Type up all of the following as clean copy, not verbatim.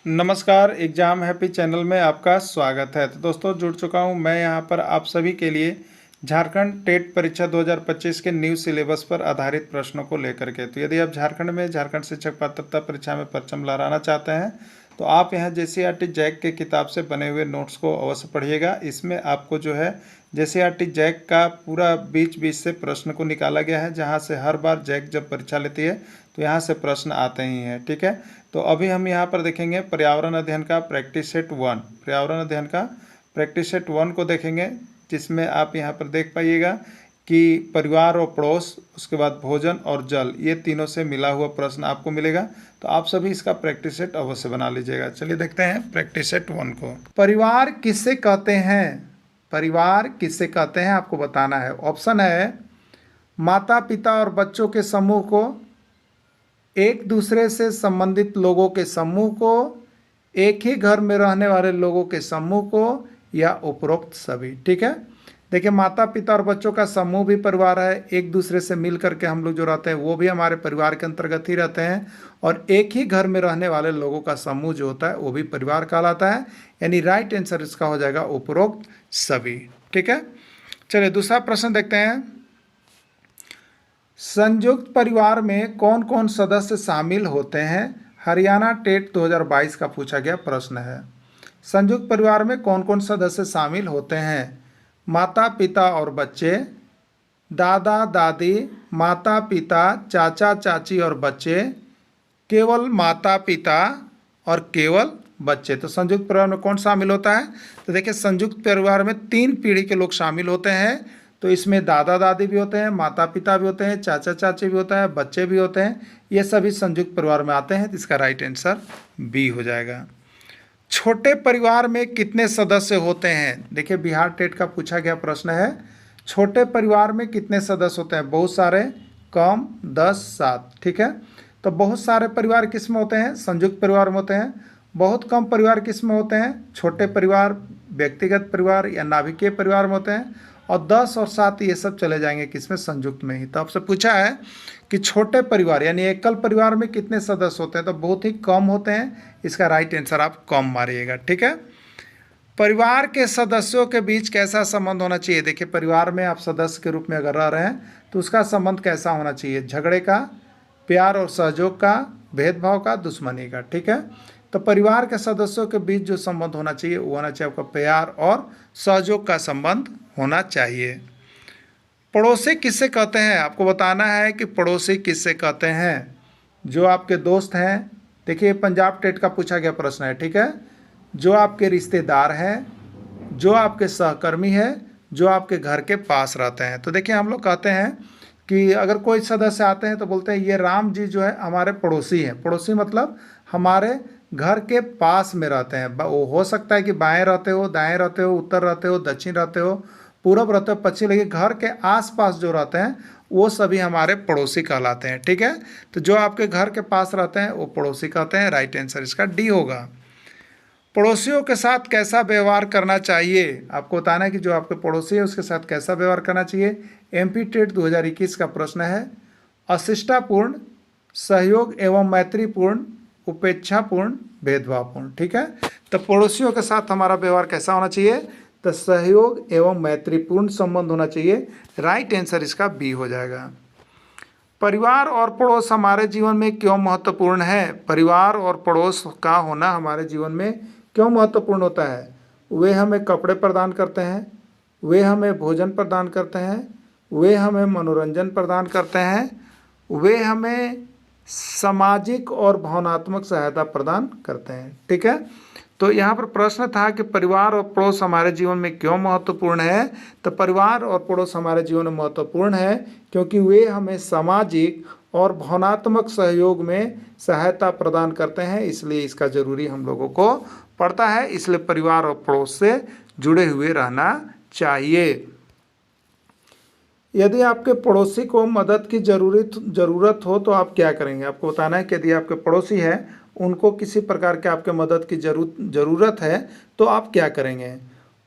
नमस्कार, exam happy channel में आपका स्वागत है। तो दोस्तों जुड़ चुका हूं मैं यहां पर आप सभी के लिए झारखंड टेट परीक्षा 2025 के न्यू सिलेबस पर आधारित प्रश्नों को लेकर के। तो यदि आप झारखंड में झारखंड शिक्षक पात्रता परीक्षा में परचम लहराना चाहते हैं तो आप यहां जेसीईआरटी जैक के किताब से बने हुए नोट्स को अवश्य पढ़िएगा। इसमें आपको जो है जेसीईआरटी जैक का पूरा बीच बीच से प्रश्न को निकाला गया है, जहां से हर बार जैक जब परीक्षा लेती है तो यहाँ से प्रश्न आते ही हैं। ठीक है, तो अभी हम यहाँ पर देखेंगे पर्यावरण अध्ययन का प्रैक्टिस सेट 1। पर्यावरण अध्ययन का प्रैक्टिस सेट 1 को देखेंगे, जिसमें आप यहाँ पर देख पाइएगा कि परिवार और पड़ोस, उसके बाद भोजन और जल, ये तीनों से मिला हुआ प्रश्न आपको मिलेगा। तो आप सभी इसका प्रैक्टिस सेट अवश्य बना लीजिएगा। चलिए देखते हैं प्रैक्टिस सेट 1 को। परिवार किससे कहते हैं? परिवार किससे कहते हैं आपको बताना है। ऑप्शन है माता पिता और बच्चों के समूह को, एक दूसरे से संबंधित लोगों के समूह को, एक ही घर में रहने वाले लोगों के समूह को, या उपरोक्त सभी। ठीक है, देखिए माता पिता और बच्चों का समूह भी परिवार है, एक दूसरे से मिल करके हम लोग जो रहते हैं वो भी हमारे परिवार के अंतर्गत ही रहते हैं, और एक ही घर में रहने वाले लोगों का समूह जो होता है वो भी परिवार कहलाता है। यानी राइट आंसर इसका हो जाएगा उपरोक्त सभी। ठीक है, चलिए दूसरा प्रश्न देखते हैं। संयुक्त परिवार में कौन कौन सदस्य शामिल होते हैं? हरियाणा टेट 2022 का पूछा गया प्रश्न है। संयुक्त परिवार में कौन कौन सदस्य शामिल होते हैं? माता पिता और बच्चे, दादा दादी, माता पिता, चाचा चाची और बच्चे, केवल माता पिता और केवल बच्चे। तो संयुक्त परिवार में कौन शामिल होता है? तो देखिए संयुक्त परिवार में 3 पीढ़ी के लोग शामिल होते हैं। तो इसमें दादा दादी भी होते हैं, माता पिता भी होते हैं, चाचा चाची भी होता है, बच्चे भी होते हैं। ये सभी संयुक्त परिवार में आते हैं। तो इसका राइट आंसर बी हो जाएगा। छोटे परिवार में कितने सदस्य होते हैं? देखिए बिहार टेट का पूछा गया प्रश्न है। छोटे परिवार में कितने सदस्य होते हैं? बहुत सारे, कम, 10, 7। ठीक है, तो बहुत सारे परिवार किस में होते हैं? संयुक्त परिवार में होते हैं। बहुत कम परिवार किस में होते हैं? छोटे परिवार, व्यक्तिगत परिवार या नाभिकीय परिवार में होते हैं। और 10 और 7 ये सब चले जाएंगे किसमें? संयुक्त में ही। तो आपसे पूछा है कि छोटे परिवार यानी एकल परिवार में कितने सदस्य होते हैं? तो बहुत ही कम होते हैं। इसका राइट आंसर आप कम मारिएगा। ठीक है, परिवार के सदस्यों के बीच कैसा संबंध होना चाहिए? देखिए परिवार में आप सदस्य के रूप में अगर रह रहे हैं तो उसका संबंध कैसा होना चाहिए? झगड़े का, प्यार और सहयोग का, भेदभाव का, दुश्मनी का। ठीक है, तो परिवार के सदस्यों के बीच जो संबंध होना चाहिए वो होना चाहिए आपका प्यार और सहयोग का संबंध होना चाहिए। पड़ोसी किससे कहते हैं? आपको बताना है कि पड़ोसी किससे कहते हैं। जो आपके दोस्त हैं, देखिए पंजाब टेट का पूछा गया प्रश्न है। ठीक है, जो आपके रिश्तेदार हैं, जो आपके सहकर्मी हैं, जो आपके घर के पास रहते हैं। तो देखिए हम लोग कहते हैं कि अगर कोई सदस्य आते हैं तो बोलते हैं ये राम जी जो है हमारे पड़ोसी हैं। पड़ोसी मतलब हमारे घर के पास में रहते हैं। वो हो सकता है कि बाएं रहते हो, दाएं रहते हो, उत्तर रहते हो, दक्षिण रहते हो, पूरब रहते हो, पश्चिम, लेकिन घर के आसपास जो रहते हैं वो सभी हमारे पड़ोसी कहलाते हैं। ठीक है, तो जो आपके घर के पास रहते हैं वो पड़ोसी कहते हैं। राइट आंसर इसका डी होगा। पड़ोसियों के साथ कैसा व्यवहार करना चाहिए? आपको बताना है कि जो आपके पड़ोसी है उसके साथ कैसा व्यवहार करना चाहिए। एमपी टेट 2021 का प्रश्न है। अशिष्टापूर्ण, सहयोग एवं मैत्रीपूर्ण, उपेक्षापूर्ण, भेदभावपूर्ण। ठीक है, तो पड़ोसियों के साथ हमारा व्यवहार कैसा होना चाहिए? तो सहयोग एवं मैत्रीपूर्ण संबंध होना चाहिए। राइट आंसर इसका बी हो जाएगा। परिवार और पड़ोस हमारे जीवन में क्यों महत्वपूर्ण है? परिवार और पड़ोस का होना हमारे जीवन में क्यों महत्वपूर्ण होता है? वे हमें कपड़े प्रदान करते हैं, वे हमें भोजन प्रदान करते हैं, वे हमें मनोरंजन प्रदान करते हैं, वे हमें सामाजिक और भावनात्मक सहायता प्रदान करते हैं। ठीक है, तो यहाँ पर प्रश्न था कि परिवार और पड़ोस हमारे जीवन में क्यों महत्वपूर्ण है? तो परिवार और पड़ोस हमारे जीवन में महत्वपूर्ण है क्योंकि वे हमें सामाजिक और भावनात्मक सहयोग में सहायता प्रदान करते हैं, इसलिए इसका ज़रूरी हम लोगों को पड़ता है। इसलिए परिवार और पड़ोस से जुड़े हुए रहना चाहिए। यदि आपके पड़ोसी को मदद की ज़रूरत हो तो आप क्या करेंगे? आपको बताना है कि यदि आपके पड़ोसी हैं उनको किसी प्रकार के आपके मदद की ज़रूरत है तो आप क्या करेंगे?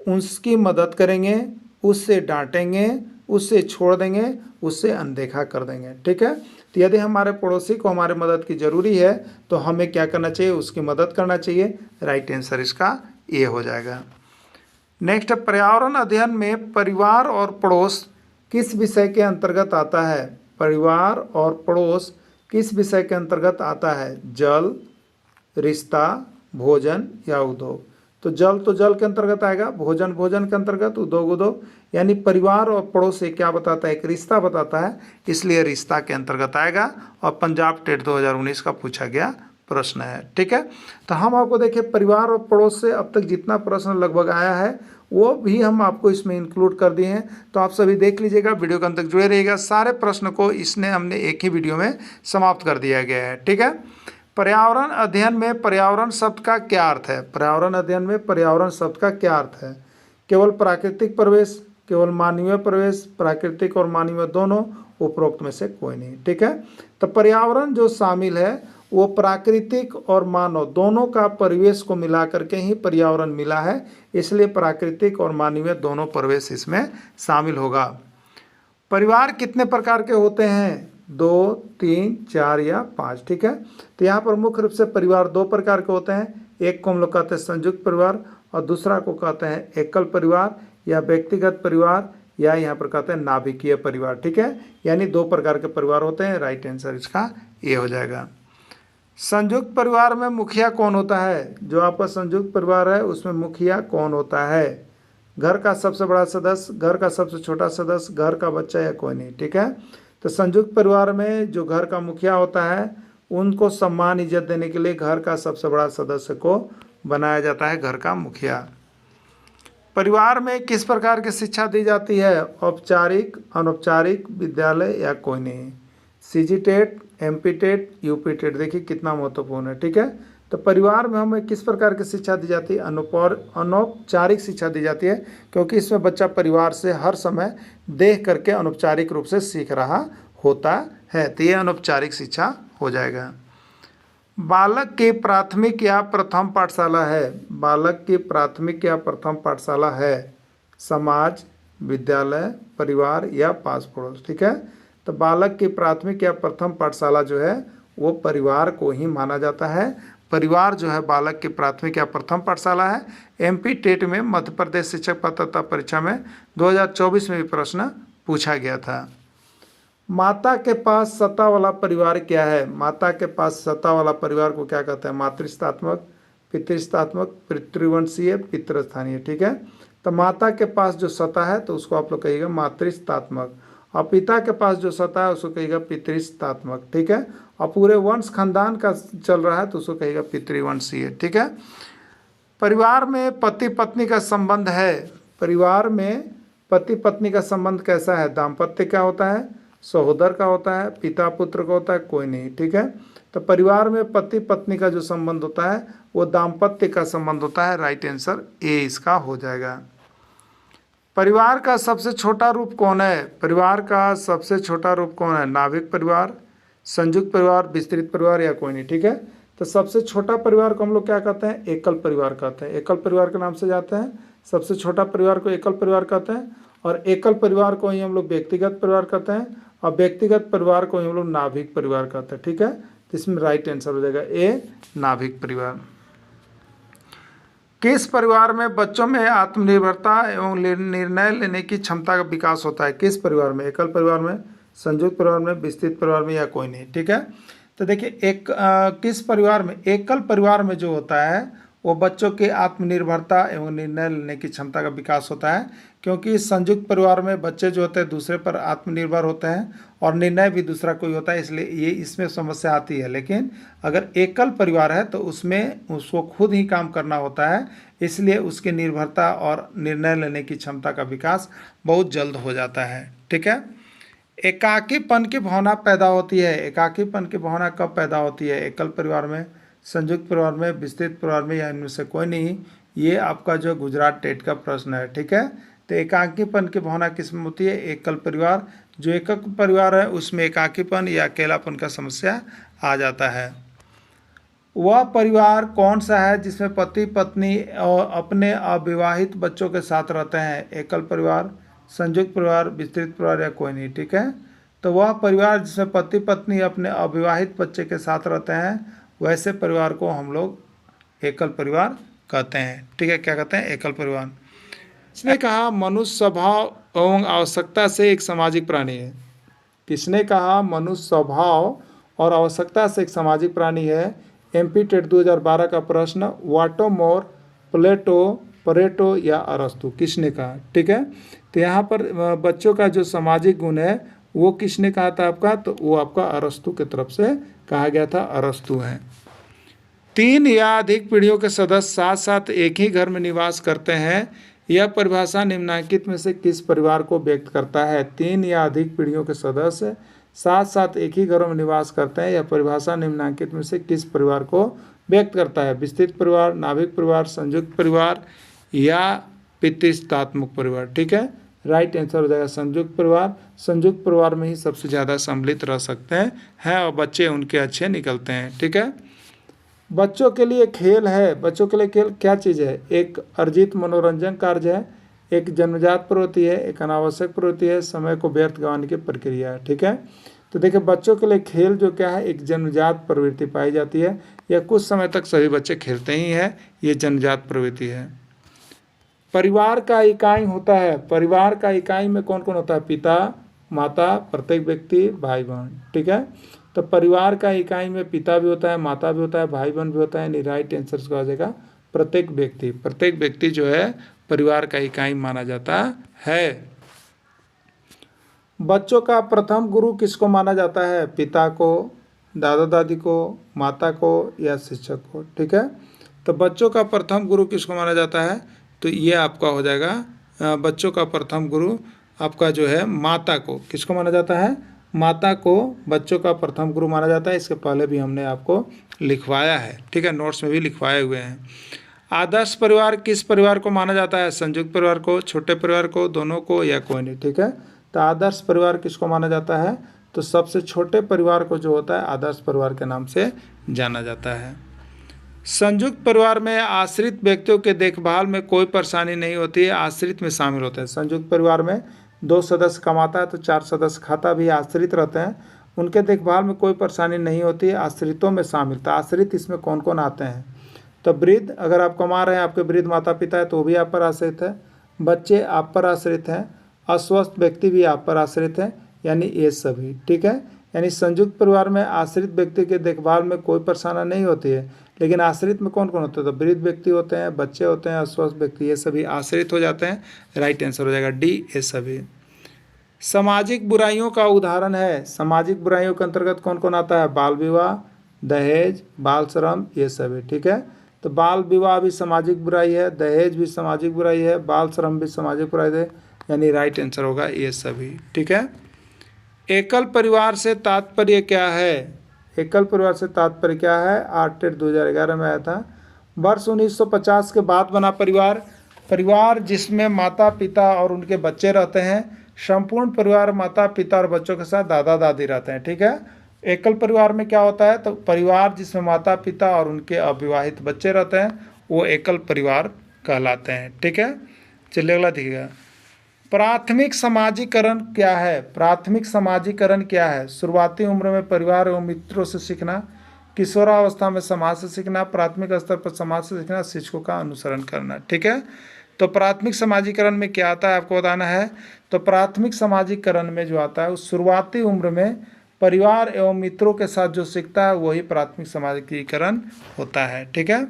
उसकी मदद करेंगे, उससे डांटेंगे, उससे छोड़ देंगे, उससे अनदेखा कर देंगे। ठीक है, तो यदि हमारे पड़ोसी को हमारे मदद की ज़रूरी है तो हमें क्या करना चाहिए, उसकी मदद करना चाहिए। राइट आंसर इसका ए हो जाएगा। नेक्स्ट, पर्यावरण अध्ययन में परिवार और पड़ोस किस विषय के अंतर्गत आता है? परिवार और पड़ोस किस विषय के अंतर्गत आता है? जल, रिश्ता, भोजन या उद्योग? तो जल के अंतर्गत आएगा, भोजन भोजन के अंतर्गत, उद्योग उद्योग। यानी परिवार और पड़ोस से क्या बताता है? एक रिश्ता बताता है, इसलिए रिश्ता के अंतर्गत आएगा और पंजाब टेट 2019 का पूछा गया प्रश्न है। ठीक है, तो हम आपको देखिए परिवार और पड़ोस से अब तक जितना प्रश्न लगभग आया है वो भी हम आपको इसमें इंक्लूड कर दिए हैं। तो आप सभी देख लीजिएगा, वीडियो के अंत तक जुड़े रहिएगा। सारे प्रश्न को इसने हमने एक ही वीडियो में समाप्त कर दिया गया है। ठीक है, पर्यावरण अध्ययन में पर्यावरण शब्द का क्या अर्थ है? पर्यावरण अध्ययन में पर्यावरण शब्द का क्या अर्थ है? केवल प्राकृतिक परिवेश, केवल मानवीय परिवेश, प्राकृतिक और मानवीय दोनों, उपरोक्त में से कोई नहीं। ठीक है, तो पर्यावरण जो शामिल है वो प्राकृतिक और मानव दोनों का परिवेश को मिला करके ही पर्यावरण मिला है, इसलिए प्राकृतिक और मानवीय दोनों परिवेश इसमें शामिल होगा। परिवार कितने प्रकार के होते हैं? 2, 3, 4 या 5। ठीक है, तो यहाँ पर मुख्य रूप से परिवार 2 प्रकार के होते हैं। एक को हम लोग कहते हैं संयुक्त परिवार और दूसरा को कहते हैं एकल परिवार या व्यक्तिगत परिवार या यहाँ पर कहते हैं नाभिकीय परिवार। ठीक है, यानी 2 प्रकार के परिवार होते हैं। राइट आंसर इसका ये हो जाएगा। संयुक्त परिवार में मुखिया कौन होता है? जो आपका संयुक्त परिवार है उसमें मुखिया कौन होता है? घर का सबसे बड़ा सदस्य, घर का सबसे छोटा सदस्य, घर का बच्चा या कोई नहीं? ठीक है, तो संयुक्त परिवार में जो घर का मुखिया होता है उनको सम्मान इज्जत देने के लिए घर का सबसे बड़ा सदस्य को बनाया जाता है घर का मुखिया। परिवार में किस प्रकार की शिक्षा दी जाती है? औपचारिक, अनौपचारिक, विद्यालय या कोई नहीं? CG TET, MP TET, UP TET, देखिए कितना महत्वपूर्ण है। ठीक है, तो परिवार में हमें किस प्रकार की शिक्षा दी जाती है? अनौपचारिक शिक्षा दी जाती है, क्योंकि इसमें बच्चा परिवार से हर समय देख करके अनौपचारिक रूप से सीख रहा होता है, तो ये अनौपचारिक शिक्षा हो जाएगा। बालक की प्राथमिक या प्रथम पाठशाला है? बालक की प्राथमिक या प्रथम पाठशाला है समाज, विद्यालय, परिवार या पास पड़ोस? ठीक है, तो बालक की प्राथमिक या प्रथम पाठशाला जो है वो परिवार को ही माना जाता है। परिवार जो है बालक की प्राथमिक या प्रथम पाठशाला है। एमपी टेट में मध्य प्रदेश शिक्षक पात्रता परीक्षा में 2024 में भी प्रश्न पूछा गया था। माता के पास सत्ता वाला परिवार क्या है? माता के पास सत्ता वाला परिवार को क्या कहते हैं? मातृस्थात्मक, पितृस्थात्मक, पितृवंशीय, पितृस्थानीय। ठीक है, तो माता के पास जो सत्ता है तो उसको आप लोग कहिएगा मातृस्थात्मक, और पिता के पास जो सत्ता है उसको कहिएगा पितृस्थात्मक। ठीक है, और पूरे वंश खानदान का चल रहा है तो उसको कहिएगा पितृवंशीय। ठीक है, परिवार में पति पत्नी का संबंध है। परिवार में पति पत्नी का संबंध कैसा है? दाम्पत्य का होता है, सहोदर का होता है, पिता पुत्र का होता है, कोई नहीं। ठीक है, तो परिवार में पति पत्नी का जो संबंध होता है वो दाम्पत्य का संबंध होता है। राइट आंसर ए इसका हो जाएगा। परिवार का सबसे छोटा रूप कौन है? परिवार का सबसे छोटा रूप कौन है? नाभिक परिवार, संयुक्त परिवार, विस्तृत परिवार या कोई नहीं? ठीक है, तो सबसे छोटा परिवार को हम लोग क्या कहते हैं? एकल परिवार कहते हैं। एकल परिवार के नाम से जाते हैं, सबसे छोटा परिवार को एकल परिवार कहते हैं, और एकल परिवार को ही हम लोग व्यक्तिगत परिवार कहते हैं, और व्यक्तिगत परिवार को ही हम लोग नाभिक परिवार कहते हैं। ठीक है, तो इसमें राइट आंसर हो जाएगा ए, नाभिक परिवार। किस परिवार में बच्चों में आत्मनिर्भरता एवं निर्णय लेने की क्षमता का विकास होता है? किस परिवार में? एकल परिवार में, संयुक्त परिवार में, विस्तृत परिवार में या कोई नहीं? ठीक है, तो देखिए किस परिवार में? एकल परिवार में जो होता है वो बच्चों की आत्मनिर्भरता एवं निर्णय लेने की क्षमता का विकास होता है, क्योंकि संयुक्त परिवार में बच्चे जो होते हैं दूसरे पर आत्मनिर्भर होते हैं और निर्णय भी दूसरा कोई होता है, इसलिए ये इसमें समस्या आती है। लेकिन अगर एकल परिवार है तो उसमें उसको खुद ही काम करना होता है, इसलिए उसकी निर्भरता और निर्णय लेने की क्षमता का विकास बहुत जल्द हो जाता है। ठीक है, एकाकीपन की भावना पैदा होती है। एकाकीपन की भावना कब पैदा होती है? एकल परिवार में, संयुक्त परिवार में, विस्तृत परिवार में या इनमें से कोई नहीं? ये आपका जो गुजरात टेट का प्रश्न है। ठीक है, तो एकाकीपन की भावना किस में होती है? एकल परिवार, जो एकल परिवार है उसमें एकाकीपन या अकेलापन का समस्या आ जाता है। वह परिवार कौन सा है जिसमें पति पत्नी और अपने अविवाहित बच्चों के साथ रहते हैं? एकल परिवार, संयुक्त परिवार, विस्तृत परिवार या कोई नहीं, ठीक है। तो वह परिवार जिसमें पति पत्नी अपने अविवाहित बच्चे के साथ रहते हैं, वैसे परिवार को हम लोग एकल परिवार कहते हैं, ठीक है। क्या कहते हैं? एकल परिवार। इसने कहा मनुष्य स्वभाव एवं आवश्यकता से एक सामाजिक प्राणी है। किसने कहा मनुष्य स्वभाव और आवश्यकता से एक सामाजिक प्राणी है? एमपी टेट 2012 का प्रश्न, वाटो मोर, प्लेटो, परेटो या अरस्तु, किसने कहा? ठीक है। तो यहाँ पर बच्चों का जो सामाजिक गुण है वो किसने कहा था आपका? तो वो आपका अरस्तु की तरफ से कहा गया था, अरस्तु है। 3 या अधिक पीढ़ियों के सदस्य साथ साथ एक ही घर में निवास करते हैं, यह परिभाषा निम्नलिखित में से किस परिवार को व्यक्त करता है? 3 या अधिक पीढ़ियों के सदस्य साथ साथ एक ही घरों में निवास करते हैं, यह परिभाषा निम्नलिखित में से किस परिवार को व्यक्त करता है? विस्तृत परिवार, नाभिक परिवार, संयुक्त परिवार या पितृत्वात्मक परिवार, ठीक है। राइट आंसर हो जाएगा संयुक्त परिवार। संयुक्त परिवार में ही सबसे ज़्यादा सम्मिलित रह सकते हैं और बच्चे उनके अच्छे निकलते हैं, ठीक है। बच्चों के लिए खेल है। बच्चों के लिए खेल क्या चीज़ है? एक अर्जित मनोरंजन कार्य है, एक जन्मजात प्रवृत्ति है, एक अनावश्यक प्रवृत्ति है, समय को व्यर्थ गंवाने की प्रक्रिया है, ठीक है। तो देखिए बच्चों के लिए खेल जो क्या है, एक जन्मजात प्रवृत्ति पाई जाती है, यह कुछ समय तक सभी बच्चे खेलते ही हैं, ये जन्मजात प्रवृत्ति है। परिवार का इकाई होता है। परिवार का इकाई में कौन कौन होता है? पिता, माता, प्रत्येक व्यक्ति, भाई बहन, ठीक है। तो परिवार का इकाई में पिता भी होता है, माता भी होता है, भाई बहन भी होता है, यानी राइट आंसर का हो जाएगा प्रत्येक व्यक्ति। प्रत्येक व्यक्ति जो है परिवार का इकाई माना जाता है। बच्चों का प्रथम गुरु किसको माना जाता है? पिता को, दादा दादी को, माता को या शिक्षक को, ठीक है। तो बच्चों का प्रथम गुरु किसको माना जाता है? तो ये आपका हो जाएगा बच्चों का प्रथम गुरु आपका जो है माता को। किसको माना जाता है? माता को बच्चों का प्रथम गुरु माना जाता है। इसके पहले भी हमने आपको लिखवाया है, ठीक है, नोट्स में भी लिखवाए हुए हैं। आदर्श परिवार किस परिवार को माना जाता है? संयुक्त परिवार को, छोटे परिवार को, दोनों को या कोई नहीं, ठीक है। तो आदर्श परिवार किसको माना जाता है? तो सबसे छोटे परिवार को जो होता है आदर्श परिवार के नाम से जाना जाता है। संयुक्त परिवार में आश्रित व्यक्तियों के देखभाल में कोई परेशानी नहीं होती है, आश्रित में शामिल होते हैं। संयुक्त परिवार में 2 सदस्य कमाता है तो 4 सदस्य खाता भी आश्रित रहते हैं, उनके देखभाल में कोई परेशानी नहीं होती है, आश्रितों में शामिल। तो आश्रित इसमें कौन कौन आते हैं? तो वृद्ध, अगर आप कमा रहे हैं, आपके वृद्ध माता पिता है तो वो भी आप पर आश्रित है, बच्चे आप पर आश्रित हैं, अस्वस्थ व्यक्ति भी आप पर आश्रित हैं, यानी ये सभी, ठीक है। यानी संयुक्त परिवार में आश्रित व्यक्ति के देखभाल में कोई परेशानी नहीं होती है, लेकिन आश्रित में कौन कौन होते हैं? तो वृद्ध व्यक्ति होते हैं, बच्चे होते हैं, अस्वस्थ व्यक्ति, ये सभी आश्रित हो जाते हैं। राइट आंसर हो जाएगा डी, ये सभी। सामाजिक बुराइयों का उदाहरण है। सामाजिक बुराइयों के अंतर्गत कौन कौन आता है? बाल विवाह, दहेज, बाल श्रम, ये सभी, ठीक है। तो बाल विवाह भी सामाजिक बुराई है, दहेज भी सामाजिक बुराई है, बाल श्रम भी सामाजिक बुराई है, यानी राइट आंसर होगा ये सभी, ठीक है। एकल परिवार से तात्पर्य क्या है? एकल परिवार से तात्पर्य क्या है? 8/2011 में आया था। वर्ष 1950 के बाद बना परिवार, परिवार जिसमें माता पिता और उनके बच्चे रहते हैं। संपूर्ण परिवार माता पिता और बच्चों के साथ दादा दादी रहते हैं, ठीक है। एकल परिवार में क्या होता है? तो परिवार जिसमें माता पिता और उनके अविवाहित बच्चे रहते हैं वो एकल परिवार कहलाते हैं, ठीक है। चलिए अगला देखिएगा। प्राथमिक समाजीकरण क्या है? प्राथमिक समाजीकरण क्या है? शुरुआती उम्र में परिवार एवं मित्रों से सीखना, किशोरावस्था में समाज से सीखना, प्राथमिक स्तर पर समाज से सीखना, शिक्षकों का अनुसरण करना, ठीक है। तो प्राथमिक समाजीकरण में क्या आता है आपको बताना है। तो प्राथमिक समाजीकरण में जो आता है उस शुरुआती उम्र में परिवार एवं मित्रों के साथ जो सीखता है वही प्राथमिक समाजीकरण होता है, ठीक है।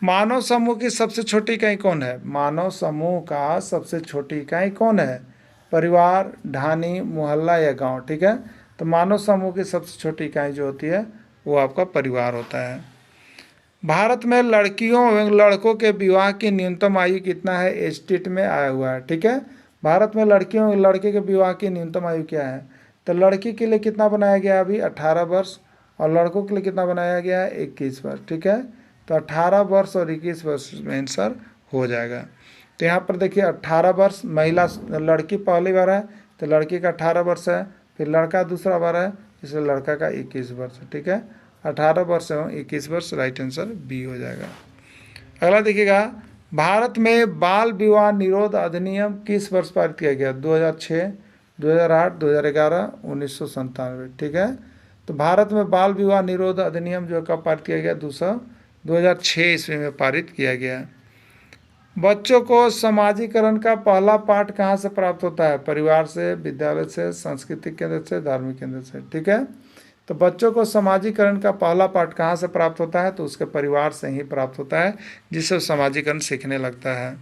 मानव समूह की सबसे छोटी इकाई कौन है? मानव समूह का सबसे छोटी इकाई कौन है? परिवार, ढानी, मोहल्ला या गांव, ठीक है। तो मानव समूह की सबसे छोटी इकाई जो होती है वो आपका परिवार होता है। भारत में लड़कियों एवं लड़कों के विवाह की न्यूनतम आयु कितना है? एस्टेट में आया हुआ है, ठीक है। भारत में लड़कियों एवं लड़के के विवाह की न्यूनतम आयु क्या है? तो लड़की के लिए कितना बनाया गया है अभी? 18 वर्ष, और लड़कों के लिए कितना बनाया गया है? 21 वर्ष, ठीक है। तो 18 वर्ष और 21 वर्ष में आंसर हो जाएगा। तो यहाँ पर देखिए 18 वर्ष महिला, लड़की पहली बार है तो लड़की का 18 वर्ष है, फिर लड़का दूसरा बार है इसलिए लड़का का 21 वर्ष है, ठीक है। 18 वर्ष एवं 21 वर्ष, राइट आंसर बी हो जाएगा। अगला देखिएगा, भारत में बाल विवाह निरोध अधिनियम किस वर्ष पारित किया गया? 2006, 2008, 2011, 1997। ठीक है, तो भारत में बाल विवाह निरोध अधिनियम जो कब पारित किया गया? 2006 ईस्वी में पारित किया गया। बच्चों को समाजीकरण का पहला पाठ कहाँ से प्राप्त होता है? परिवार से, विद्यालय से, सांस्कृतिक केंद्र से, धार्मिक केंद्र से। ठीक है, तो बच्चों को समाजीकरण का पहला पाठ कहाँ से प्राप्त होता है? तो उसके परिवार से ही प्राप्त होता है, जिससे वो समाजीकरण सीखने लगता है।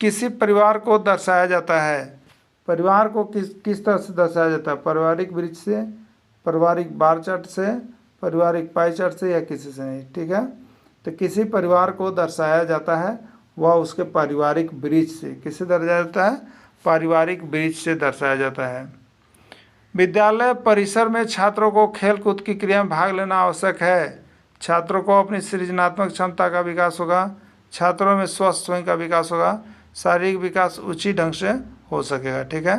किसी परिवार को दर्शाया जाता है, परिवार को किस तरह से दर्शाया जाता है? पारिवारिक वृत्त से, पारिवारिक बार चार्ट से, पारिवारिक पाई चार्ट से, या किसी से नहीं। ठीक है, तो किसी परिवार को दर्शाया जाता है वह उसके पारिवारिक वृत्त से, किससे दर्शाया जाता है? पारिवारिक वृत्त से दर्शाया जाता है। विद्यालय परिसर में छात्रों को खेल कूद की क्रिया में भाग लेना आवश्यक है। छात्रों को अपनी सृजनात्मक क्षमता का विकास होगा, छात्रों में स्वस्थ स्वयं का विकास होगा, शारीरिक विकास उचित ढंग से हो सकेगा। ठीक है,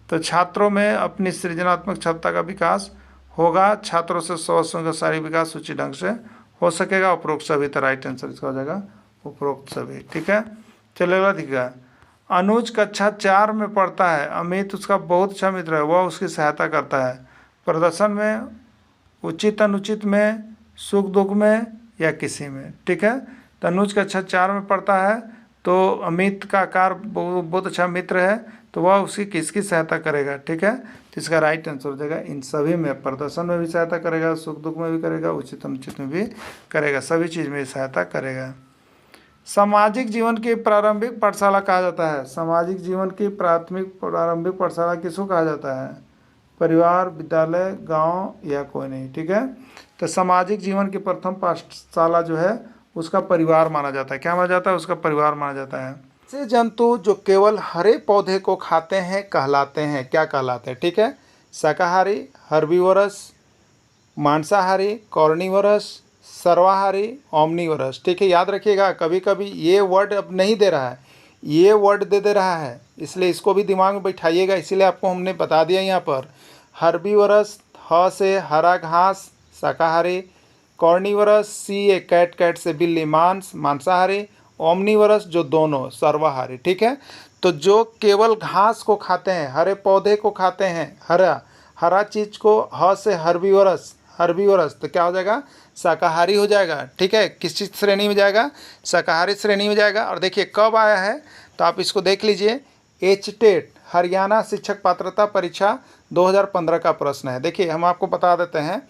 तो छात्रों में अपनी सृजनात्मक क्षमता का विकास होगा, छात्रों से स्वस्थ स्वयं का शारीरिक विकास उचित ढंग से हो सकेगा। उपरोक्त सभी, तो राइट आंसर इसका हो जाएगा उपरोक्त सभी। ठीक है, चलेगा। ठीक है, अनुज कक्षा 4 में पढ़ता है, अमित उसका बहुत अच्छा मित्र है, वह उसकी सहायता करता है प्रदर्शन में, उचित अनुचित में, सुख दुख में, या किसी में। ठीक है, तो अनुज कक्षा 4 में पढ़ता है, तो अमित का कार बहुत अच्छा मित्र है, तो वह उसकी किसकी सहायता करेगा? ठीक है, तो इसका राइट आंसर हो जाएगा इन सभी में। प्रदर्शन में भी सहायता करेगा, सुख दुख में भी करेगा, उचित अनुचित में भी करेगा, सभी चीज़ में सहायता करेगा। सामाजिक जीवन की प्रारंभिक पाठशाला कहा जाता है। सामाजिक जीवन की प्रारंभिक पाठशाला किसको कहा जाता है? परिवार, विद्यालय, गांव, या कोई नहीं। ठीक है, तो सामाजिक जीवन की प्रथम पाठशाला जो है उसका परिवार माना जाता है। क्या माना जाता है? उसका परिवार माना जाता है। ऐसे जंतु जो केवल हरे पौधे को खाते हैं कहलाते हैं, क्या कहलाते हैं? ठीक है, शाकाहारी, हर्बीवोरस, मांसाहारी, कॉर्निवोरस, सर्वाहारी, ओमनीवोरस। ठीक है, याद रखिएगा, कभी कभी ये वर्ड अब नहीं दे रहा है, ये वर्ड दे रहा है, इसलिए इसको भी दिमाग में बैठाइएगा। इसीलिए आपको हमने बता दिया यहाँ पर। हर्बीवोरस, ह से हरा घास शाकाहारी, कॉर्निवोरस, सी ए कैट, कैट से बिल्ली मांसाहारी, ओमनीवोरस जो दोनों सर्वाहारी। ठीक है, तो जो केवल घास को खाते हैं, हरे पौधे को खाते हैं, हरा चीज को, ह से हर्बीवोरस, तो क्या हो जाएगा? शाकाहारी हो जाएगा। ठीक है, किस चीज़ श्रेणी में जाएगा? शाकाहारी श्रेणी में जाएगा। और देखिए कब आया है, तो आप इसको देख लीजिए, एचटेट हरियाणा शिक्षक पात्रता परीक्षा 2015 का प्रश्न है। देखिए हम आपको बता देते हैं,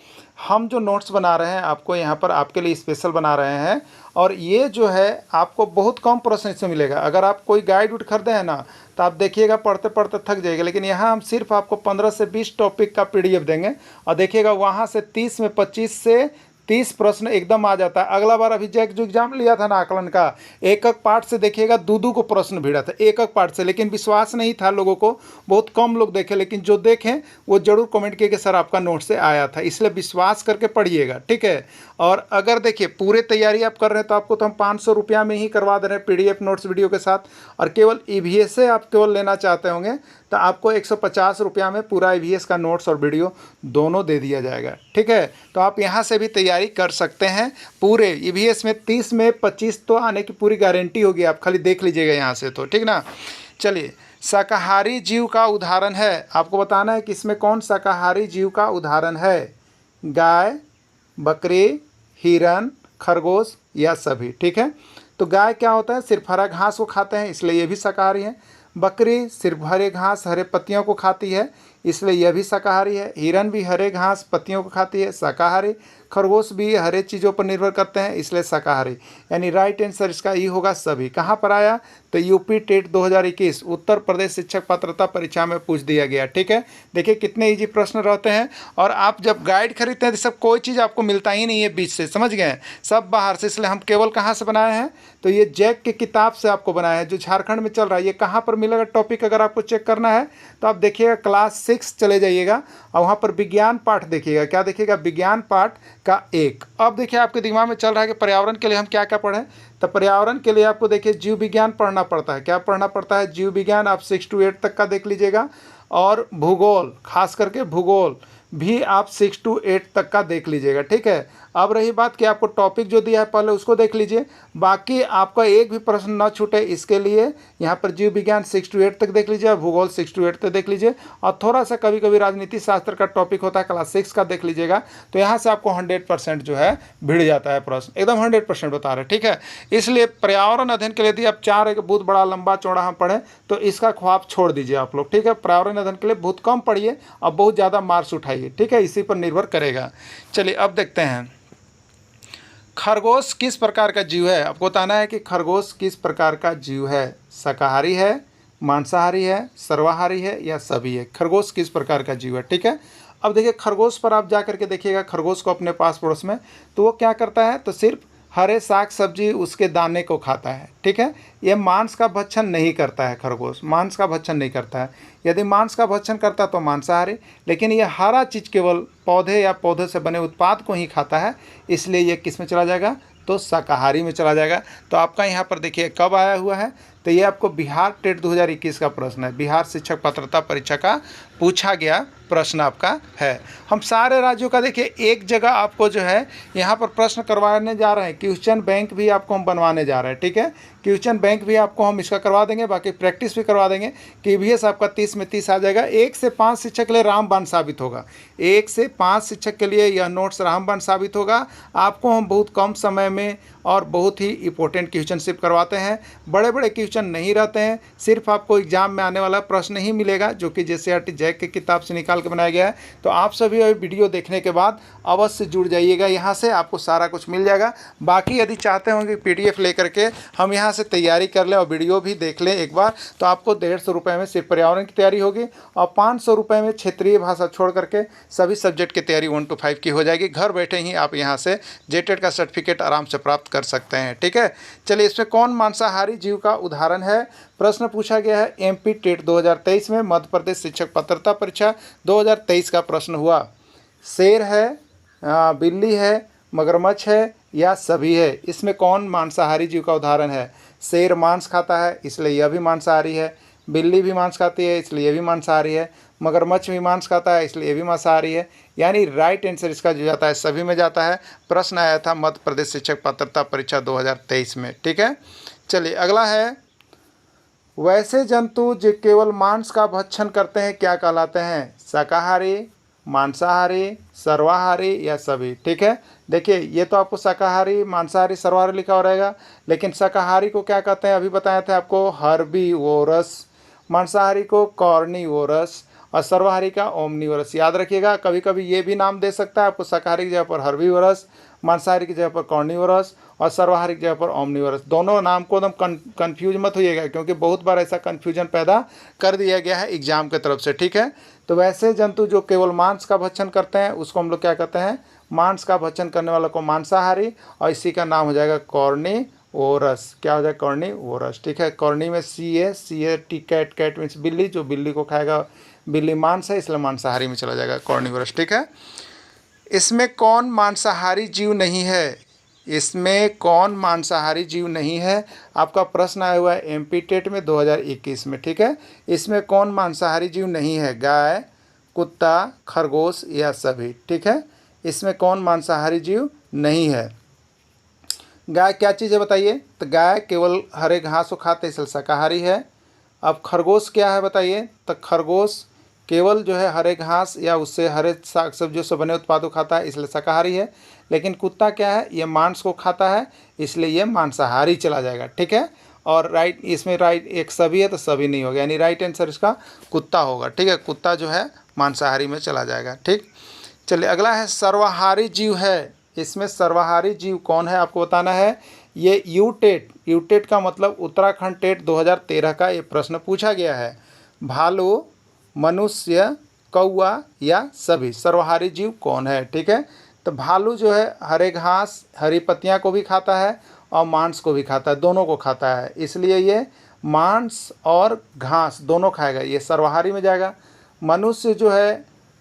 हम जो नोट्स बना रहे हैं आपको यहाँ पर आपके लिए स्पेशल बना रहे हैं, और ये जो है आपको बहुत कम प्रश्न इसमें मिलेगा। अगर आप कोई गाइड उठ खरीदे हैं ना, तो आप देखिएगा पढ़ते पढ़ते थक जाएगा, लेकिन यहाँ हम सिर्फ आपको 15 से 20 टॉपिक का PDF देंगे, और देखिएगा वहाँ से 30 में 25 से 30 प्रश्न एकदम आ जाता है। अगला बार अभी जैक जो एग्जाम लिया था ना आकलन का, एक पार्ट से देखिएगा दो को प्रश्न भिड़ा था, एक पार्ट से, लेकिन विश्वास नहीं था लोगों को, बहुत कम लोग देखे, लेकिन जो देखें वो जरूर कमेंट किए कि सर आपका नोट से आया था, इसलिए विश्वास करके पढ़िएगा। ठीक है, और अगर देखिए पूरे तैयारी आप कर रहे हैं तो आपको तो हम 500 रुपया में ही करवा दे रहे हैं PDF नोट्स वीडियो के साथ, और केवल EVS से आप केवल लेना चाहते होंगे तो आपको 150 रुपया में पूरा EVS का नोट्स और वीडियो दोनों दे दिया जाएगा। ठीक है, तो आप यहाँ से भी तैयारी कर सकते हैं। पूरे EVS में 30 में 25 तो आने की पूरी गारंटी होगी, आप खाली देख लीजिएगा यहाँ से, तो ठीक ना। चलिए, शाकाहारी जीव का उदाहरण है, आपको बताना है कि इसमें कौन शाकाहारी जीव का उदाहरण है? गाय, बकरी, हिरन, खरगोश, या सभी। ठीक है, तो गाय क्या होता है? सिर्फ हरा घास को खाते हैं, इसलिए ये भी शाकाहारी है। बकरी सिर्फ हरे घास हरे पत्तियों को खाती है, इसलिए यह भी शाकाहारी है। हिरन भी हरे घास पत्तियों को खाती है, शाकाहारी। खरगोश भी हरे चीज़ों पर निर्भर करते हैं, इसलिए शाकाहारी। यानी राइट आंसर इसका ये होगा सभी। कहाँ पर आया? तो यूपी टेट 2021 उत्तर प्रदेश शिक्षक पात्रता परीक्षा में पूछ दिया गया। ठीक है, देखिए कितने इजी प्रश्न रहते हैं। और आप जब गाइड खरीदते हैं तो सब कोई चीज़ आपको मिलता ही नहीं है बीच से, समझ गए, सब बाहर से। इसलिए हम केवल कहाँ से बनाए हैं? तो ये जैक की किताब से आपको बनाया है, जो झारखंड में चल रहा है। ये कहाँ पर मिलेगा टॉपिक? अगर आपको चेक करना है तो आप देखिएगा क्लास 6 चले जाइएगा, और वहाँ पर विज्ञान पाठ देखिएगा। क्या देखिएगा? विज्ञान पाठ का 1। अब देखिए आपके दिमाग में चल रहा है कि पर्यावरण के लिए हम क्या क्या पढ़ें, तो पर्यावरण के लिए आपको देखिए जीव विज्ञान पढ़ना पड़ता है। क्या पढ़ना पड़ता है? जीव विज्ञान आप 6 to 8 तक का देख लीजिएगा, और भूगोल, खास करके भूगोल भी आप 6 to 8 तक का देख लीजिएगा। ठीक है, अब रही बात कि आपको टॉपिक जो दिया है पहले उसको देख लीजिए, बाकी आपका एक भी प्रश्न न छूटे इसके लिए यहाँ पर जीव विज्ञान 6 to 8 तक देख लीजिए, भूगोल 6 to 8 तक देख लीजिए, और थोड़ा सा कभी कभी राजनीति शास्त्र का टॉपिक होता है क्लास 6 का देख लीजिएगा। तो यहाँ से आपको 100% जो है भिड़ जाता है प्रश्न, एकदम 100% बता रहे हैं, ठीक है। इसलिए पर्यावरण अध्ययन के लिए यदि आप चाह रहे हैं कि बहुत बड़ा लंबा चौड़ा हम पढ़ें तो इसका ख्वाब छोड़ दीजिए आप लोग, ठीक है। पर्यावरण अध्ययन के लिए बहुत कम पढ़िए और बहुत ज़्यादा मार्क्स उठाइए, ठीक है, इसी पर निर्भर करेगा। चलिए अब देखते हैं खरगोश किस प्रकार का जीव है। आपको बताना है कि खरगोश किस प्रकार का जीव है, शाकाहारी है, मांसाहारी है, सर्वाहारी है या सभी है। खरगोश किस प्रकार का जीव है, ठीक है। अब देखिए खरगोश पर आप जा करके देखिएगा खरगोश को अपने पास पड़ोस में, तो वो क्या करता है, तो सिर्फ हरे साग सब्जी उसके दाने को खाता है, ठीक है। ये मांस का भक्षण नहीं करता है, खरगोश मांस का भक्षण नहीं करता है। यदि मांस का भक्षण करता तो मांसाहारी, लेकिन ये हरा चीज़ केवल पौधे या पौधे से बने उत्पाद को ही खाता है, इसलिए ये किस में चला जाएगा, तो शाकाहारी में चला जाएगा। तो आपका यहाँ पर देखिए कब आया हुआ है, तो ये आपको बिहार टेट 2021 का प्रश्न है, बिहार शिक्षक पात्रता परीक्षा का पूछा गया प्रश्न आपका है। हम सारे राज्यों का देखिए एक जगह आपको जो है यहाँ पर प्रश्न करवाने जा रहे हैं, क्वेश्चन बैंक भी आपको हम बनवाने जा रहे हैं, ठीक है। क्वेश्चन बैंक भी आपको हम इसका करवा देंगे, बाकी प्रैक्टिस भी करवा देंगे। KVS आपका 30 में 30 आ जाएगा। 1 से 5 शिक्षक के लिए रामबाण साबित होगा, 1 से 5 शिक्षक के लिए यह नोट्स रामबाण साबित होगा। आपको हम बहुत कम समय में और बहुत ही इंपॉर्टेंट क्वेश्चनशिप करवाते हैं, बड़े बड़े क्वेश्चन नहीं रहते हैं, सिर्फ आपको एग्जाम में आने वाला प्रश्न ही मिलेगा जो कि JCRT जैक की किताब से निकाल के बनाया गया है। तो आप सभी वीडियो देखने के बाद अवश्य जुड़ जाइएगा, यहाँ से आपको सारा कुछ मिल जाएगा। बाकी यदि चाहते होंगे PDF लेकर के हम यहाँ से तैयारी कर लें और वीडियो भी देख लें एक बार, तो आपको 150 रुपये में सिर्फ पर्यावरण की तैयारी होगी और 500 रुपये में क्षेत्रीय भाषा छोड़ करके सभी सब्जेक्ट की तैयारी 1 to 5 की हो जाएगी। घर बैठे ही आप यहाँ से JTET का सर्टिफिकेट आराम से प्राप्त कर सकते हैं, ठीक है। चलिए इसमें कौन मांसाहारी जीव का उदाहरण है, प्रश्न पूछा गया है MP टेट 2023 में, मध्य प्रदेश शिक्षक पात्रता परीक्षा 2023 का प्रश्न हुआ। शेर है, बिल्ली है, मगरमच्छ है या सभी है, इसमें कौन मांसाहारी जीव का उदाहरण है। शेर मांस खाता है इसलिए यह भी मांसाहारी है, बिल्ली भी मांस खाती है इसलिए यह भी मांसाहारी है, मगरमच्छ भी मांस खाता है इसलिए यह भी मांसाहारी है। यानी राइट आंसर इसका जो जाता है सभी में जाता है। प्रश्न आया था मध्य प्रदेश शिक्षक पात्रता परीक्षा 2023 में, ठीक है। चलिए अगला है, वैसे जंतु जो केवल मांस का भक्षण करते हैं क्या कहलाते हैं, शाकाहारी, मांसाहारी, सर्वाहारी या सभी, ठीक है। देखिए ये तो आपको शाकाहारी, मांसाहारी, सर्वाहारी लिखा हो रहेगा, लेकिन शाकाहारी को क्या कहते हैं अभी बताया था आपको, हर्बीवोरस, मांसाहारी को कॉर्निवोरस और सर्वाहारी का ओमनिवोरस। याद रखिएगा, कभी कभी ये भी नाम दे सकता है आपको, शाकाहारी की जगह पर हर्बीवोरस, मांसाहारी की जगह पर कॉर्निवोरस और सर्वाहारी की जगह पर ओमनिवोरस। दोनों नाम को एकदम कन्फ्यूज मत होइएगा, क्योंकि बहुत बार ऐसा कन्फ्यूजन पैदा कर दिया गया है एग्जाम की तरफ से, ठीक है। तो वैसे जंतु जो केवल मांस का भक्षण करते हैं उसको हम लोग क्या कहते हैं, मांस का भक्षण करने वालों को मांसाहारी, और इसी का नाम हो जाएगा कॉर्निवोरस। क्या हो जाएगा, कॉर्निवोरस, ठीक है। कॉर्नी में CAT, कैट, कैट मीन्स बिल्ली, जो बिल्ली को खाएगा, बिल्ली मांस है इसलिए मांसाहारी में चला जाएगा, कॉर्निवोरस, ठीक है। इसमें कौन मांसाहारी जीव नहीं है, इसमें कौन मांसाहारी जीव नहीं है, आपका प्रश्न आया हुआ है MP टेट में 2021 में, ठीक है। इसमें कौन मांसाहारी जीव नहीं है, गाय, कुत्ता, खरगोश या सभी, ठीक है। इसमें कौन मांसाहारी जीव नहीं है। गाय क्या चीज़ है बताइए, तो गाय केवल हरे घास को खाते इसलिए शाकाहारी है। अब खरगोश क्या है बताइए, तो खरगोश केवल जो है हरे घास या उससे हरे साग सब्जियों से बने उत्पादों खाता है इसलिए शाकाहारी है। लेकिन कुत्ता क्या है, ये मांस को खाता है इसलिए ये मांसाहारी चला जाएगा, ठीक है। और राइट, इसमें राइट एक सभी है तो सभी नहीं होगा, यानी राइट आंसर इसका कुत्ता होगा, ठीक है। कुत्ता जो है मांसाहारी में चला जाएगा, ठीक। चलिए अगला है, सर्वाहारी जीव है, इसमें सर्वाहारी जीव कौन है आपको बताना है। ये यूटेट का मतलब उत्तराखंड टेट 2013 का ये प्रश्न पूछा गया है। भालू, मनुष्य, कौआ या सभी, सर्वाहारी जीव कौन है, ठीक है। तो भालू जो है हरे घास, हरी पत्तियां को भी खाता है और मांस को भी खाता है, दोनों को खाता है, इसलिए ये मांस और घास दोनों खाएगा, ये सर्वाहारी में जाएगा। मनुष्य जो है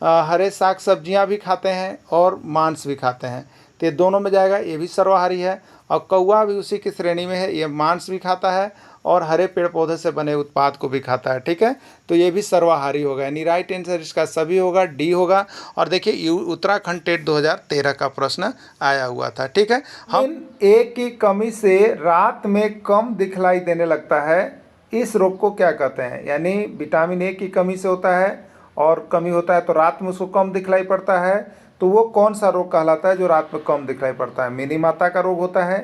हरे साग सब्जियां भी खाते हैं और मांस भी खाते हैं, तो ये दोनों में जाएगा, ये भी सर्वाहारी है। और कौवा भी उसी की श्रेणी में है, ये मांस भी खाता है और हरे पेड़ पौधे से बने उत्पाद को भी खाता है, ठीक है। तो ये भी सर्वाहारी होगा, यानी राइट आंसर इसका सभी होगा, डी होगा। और देखिए उत्तराखंड टेट 2013 का प्रश्न आया हुआ था, ठीक है। हम ए की कमी से रात में कम दिखलाई देने लगता है, इस रोग को क्या कहते हैं? यानी विटामिन ए की कमी से होता है और कमी होता है तो रात में उसको कम दिखलाई पड़ता है, तो वो कौन सा रोग कहलाता है जो रात में कम दिखलाई पड़ता है? मिनी माता का रोग होता है,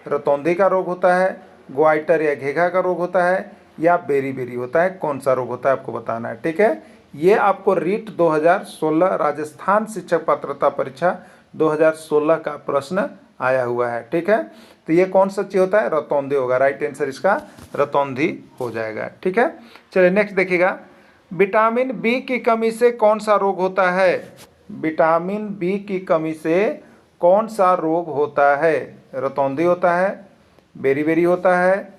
रतौंधी का रोग होता है, ग्वाइटर या घेघा का रोग होता है, या बेरी होता है? कौन सा रोग होता है आपको बताना है, ठीक है। ये आपको रीट 2016 राजस्थान शिक्षक पात्रता परीक्षा 2016 का प्रश्न आया हुआ है, ठीक है। तो ये कौन सा चीज होता है? रतौंधी होगा, राइट आंसर इसका रतौंधी हो जाएगा, ठीक है। चलिए नेक्स्ट देखिएगा, विटामिन बी की कमी से कौन सा रोग होता है? विटामिन बी की कमी से कौन सा रोग होता है? रतौंधी होता है, बेरी होता है,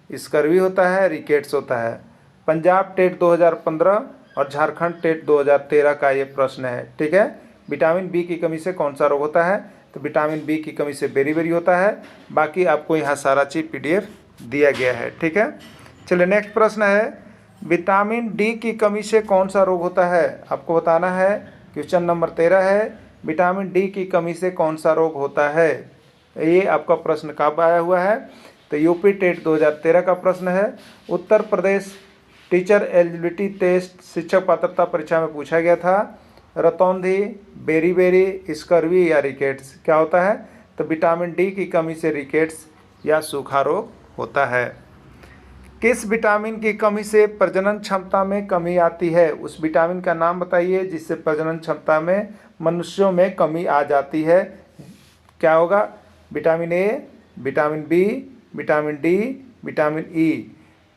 स्कर्वी होता है, रिकेट्स होता है। पंजाब टेट 2015 और झारखंड टेट 2013 का ये प्रश्न है, ठीक है। विटामिन बी की कमी से कौन सा रोग होता है? तो विटामिन बी की कमी से बेरी होता है। बाकी आपको यहाँ सारा चीज PDF दिया गया है, ठीक है। चलिए नेक्स्ट प्रश्न है, विटामिन डी की कमी से कौन सा रोग होता है? आपको बताना है। क्वेश्चन नंबर 13 है, विटामिन डी की कमी से कौन सा रोग होता है? ये आपका प्रश्न कब आया हुआ है? तो यूपी टेट 2013 का प्रश्न है। Uttar Pradesh teacher eligibility test शिक्षक पात्रता परीक्षा में पूछा गया था। रतौंधी, बेरी, स्कर्वी या रिकेट्स क्या होता है? तो विटामिन डी की कमी से रिकेट्स या सूखा रोग होता है। किस विटामिन की कमी से प्रजनन क्षमता में कमी आती है? उस विटामिन का नाम बताइए जिससे प्रजनन क्षमता में मनुष्यों में कमी आ जाती है। क्या होगा? Vitamin A, vitamin B, vitamin D, vitamin E.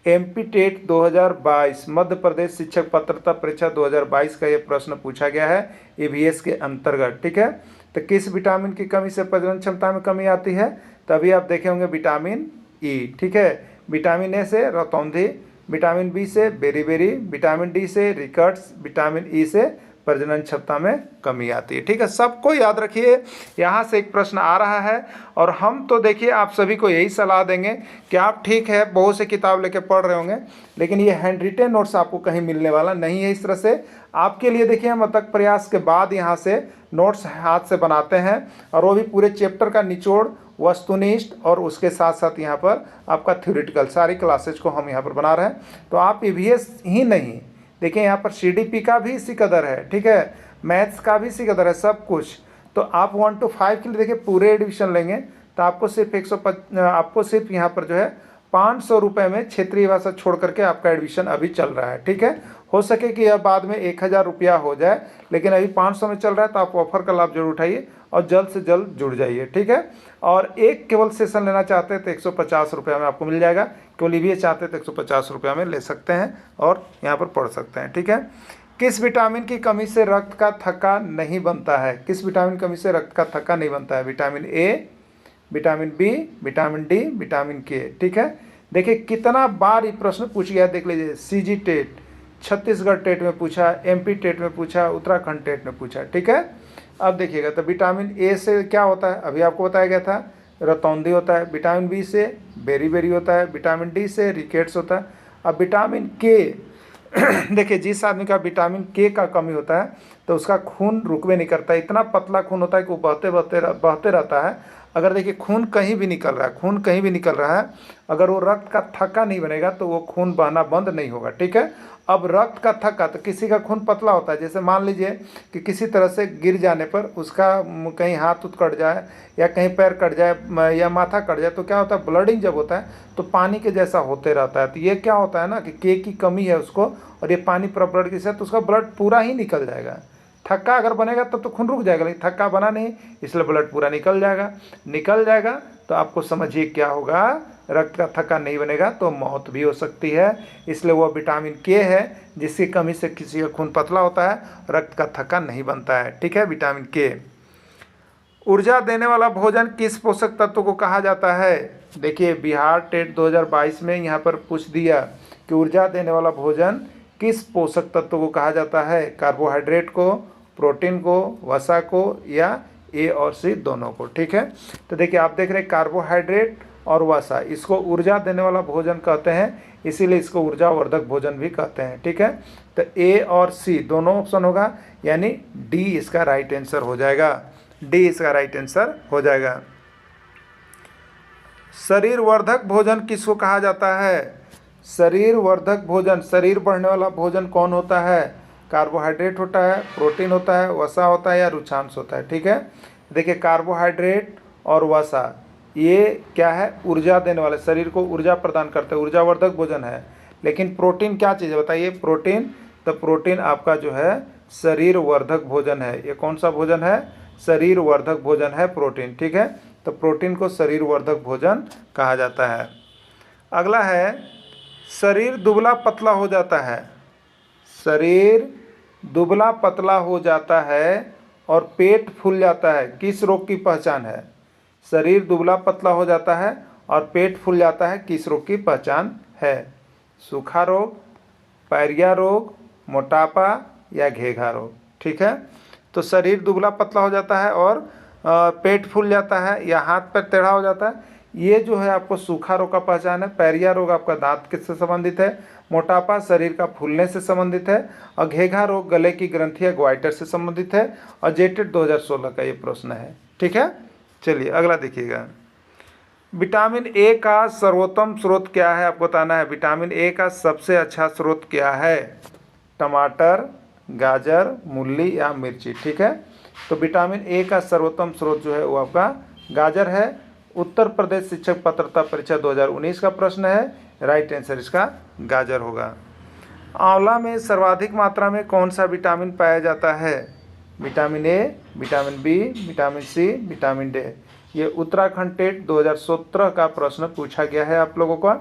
MP TET 2022 Madhya Pradesh शिक्षक पात्रता परीक्षा 2022 का ये प्रश्न पूछा गया है EVS के अंतर्गत, ठीक है। तो किस विटामिन की कमी से प्रजनन क्षमता में कमी आती है? तभी आप देखे होंगे विटामिन ई, ठीक है। विटामिन ए से रतौंधी, विटामिन बी से बेरी, विटामिन डी से रिकट्स, विटामिन ई से प्रजनन क्षमता में कमी आती है, ठीक है। सबको याद रखिए, यहाँ से एक प्रश्न आ रहा है और हम तो देखिए आप सभी को यही सलाह देंगे कि आप ठीक है बहुत से किताब लेके पढ़ रहे होंगे, लेकिन ये हैंड रिटेन नोट्स आपको कहीं मिलने वाला नहीं है। इस तरह से आपके लिए देखिए हम अथक प्रयास के बाद यहाँ से नोट्स हाथ से बनाते हैं और वो भी पूरे चैप्टर का निचोड़, वस्तुनिष्ठ और उसके साथ साथ यहाँ पर आपका थ्योरेटिकल सारी क्लासेज को हम यहाँ पर बना रहे हैं। तो आप EVS ही नहीं, देखिए यहाँ पर CDP का भी इसी कदर है, ठीक है, मैथ्स का भी इसी कदर है, सब कुछ। तो आप 1 to 5 के लिए देखिए पूरे एडमिशन लेंगे तो आपको सिर्फ यहाँ पर जो है 500 रुपये में क्षेत्रीय भाषा छोड़ करके आपका एडमिशन अभी चल रहा है, ठीक है। हो सके कि यह बाद में 1000 रुपया हो जाए, लेकिन अभी 500 में चल रहा है तो आप ऑफर का लाभ जरूर उठाइए और जल्द से जल्द जुड़ जाइए, ठीक है। और एक केवल सेशन लेना चाहते हैं तो 150 रुपया में आपको मिल जाएगा। केवल EVS चाहते हैं तो 150 रुपया में ले सकते हैं और यहाँ पर पढ़ सकते हैं, ठीक है। किस विटामिन की कमी से रक्त का थक्का नहीं बनता है? किस विटामिन की कमी से रक्त का थक्का नहीं बनता है? Vitamin A, vitamin B, vitamin D, vitamin K, ठीक है। देखिए कितना बार ये प्रश्न पूछ गया, देख लीजिए। CG टेट, छत्तीसगढ़ टेट में पूछा, MP टेट में पूछा, उत्तराखंड टेट में पूछा, ठीक है। अब देखिएगा तो विटामिन ए से क्या होता है? अभी आपको बताया गया था, रतौंधी होता है। विटामिन बी से बेरी होता है। विटामिन डी से रिकेट्स होता है। अब विटामिन के देखिए जिस आदमी का विटामिन के का कमी होता है तो उसका खून रुकवे नहीं करता, इतना पतला खून होता है कि वो बहते रहता है। अगर देखिए खून कहीं भी निकल रहा है, अगर वो रक्त का थक्का नहीं बनेगा तो वो खून बहना बंद नहीं होगा, ठीक है। अब रक्त का थक्का, तो किसी का खून पतला होता है, जैसे मान लीजिए कि किसी तरह से गिर जाने पर उसका कहीं हाथ कट जाए या कहीं पैर कट जाए या माथा कट जाए तो क्या होता है, ब्लडिंग जब होता है तो पानी के जैसा होते रहता है। तो ये क्या होता है ना कि के की कमी है उसको, और ये पानी पूरा ब्लड के साथ तो उसका ब्लड पूरा ही निकल जाएगा। थक्का अगर बनेगा तब तो खून रुक जाएगा, लेकिन थक्का बना नहीं इसलिए ब्लड पूरा निकल जाएगा। तो आपको समझिए क्या होगा, रक्त का थक्का नहीं बनेगा तो मौत भी हो सकती है। इसलिए वो विटामिन के है जिसकी कमी से किसी का खून पतला होता है, रक्त का थक्का नहीं बनता है, ठीक है, विटामिन के। ऊर्जा देने वाला भोजन किस पोषक तत्व को कहा जाता है? देखिए बिहार टेट 2022 में यहाँ पर पूछ दिया कि ऊर्जा देने वाला भोजन किस पोषक तत्व को कहा जाता है? कार्बोहाइड्रेट को, प्रोटीन को, वसा को या ए और सी दोनों को। ठीक है, तो देखिए आप देख रहे हैं कार्बोहाइड्रेट और वसा, इसको ऊर्जा देने वाला भोजन कहते हैं, इसीलिए इसको ऊर्जावर्धक भोजन भी कहते हैं। ठीक है, तो ए और सी दोनों ऑप्शन होगा, यानी डी इसका राइट आंसर हो जाएगा। डी इसका राइट आंसर हो जाएगा। शरीर वर्धक भोजन किसको कहा जाता है? शरीर वर्धक भोजन, शरीर बढ़ने वाला भोजन कौन होता है? कार्बोहाइड्रेट होता है, प्रोटीन होता है, वसा होता है या रुचांश होता है। ठीक है, देखिए कार्बोहाइड्रेट और वसा ये क्या है? ऊर्जा देने वाले, शरीर को ऊर्जा प्रदान करते हैं, ऊर्जावर्धक भोजन है। लेकिन प्रोटीन क्या चीज़ है बताइए? प्रोटीन, तो प्रोटीन आपका जो है शरीर वर्धक भोजन है। ये कौन सा भोजन है? शरीर वर्धक भोजन है प्रोटीन। ठीक है, तो प्रोटीन को शरीर वर्धक भोजन कहा जाता है। अगला है शरीर दुबला पतला हो जाता है। शरीर दुबला पतला हो जाता है और पेट फूल जाता है, किस रोग की पहचान है? शरीर दुबला पतला हो जाता है और पेट फूल जाता है, किस रोग की पहचान है? सूखा रोग, पायरिया रोग, मोटापा या घेघा रोग। ठीक है, तो शरीर दुबला पतला हो जाता है और पेट फूल जाता है या हाथ पैर टेढ़ा हो जाता है, ये जो है आपको सूखा रोग का पहचान है। पायरिया रोग आपका दांत किससे संबंधित है? मोटापा शरीर का फूलने से संबंधित है। और घेघा रोग गले की ग्रंथि ग्वाइटर से संबंधित है। और जेटेड 2016 का ये प्रश्न है। ठीक है, चलिए अगला देखिएगा। विटामिन ए का सर्वोत्तम स्रोत क्या है? आपको बताना है विटामिन ए का सबसे अच्छा स्रोत क्या है? टमाटर, गाजर, मूली या मिर्ची। ठीक है, तो विटामिन ए का सर्वोत्तम स्रोत जो है वो आपका गाजर है। उत्तर प्रदेश शिक्षक पात्रता परीक्षा 2019 का प्रश्न है, राइट आंसर इसका गाजर होगा। आंवला में सर्वाधिक मात्रा में कौन सा विटामिन पाया जाता है? Vitamin A, vitamin B, vitamin C, vitamin D. ये उत्तराखंड टेट 2017 का प्रश्न पूछा गया है आप लोगों का।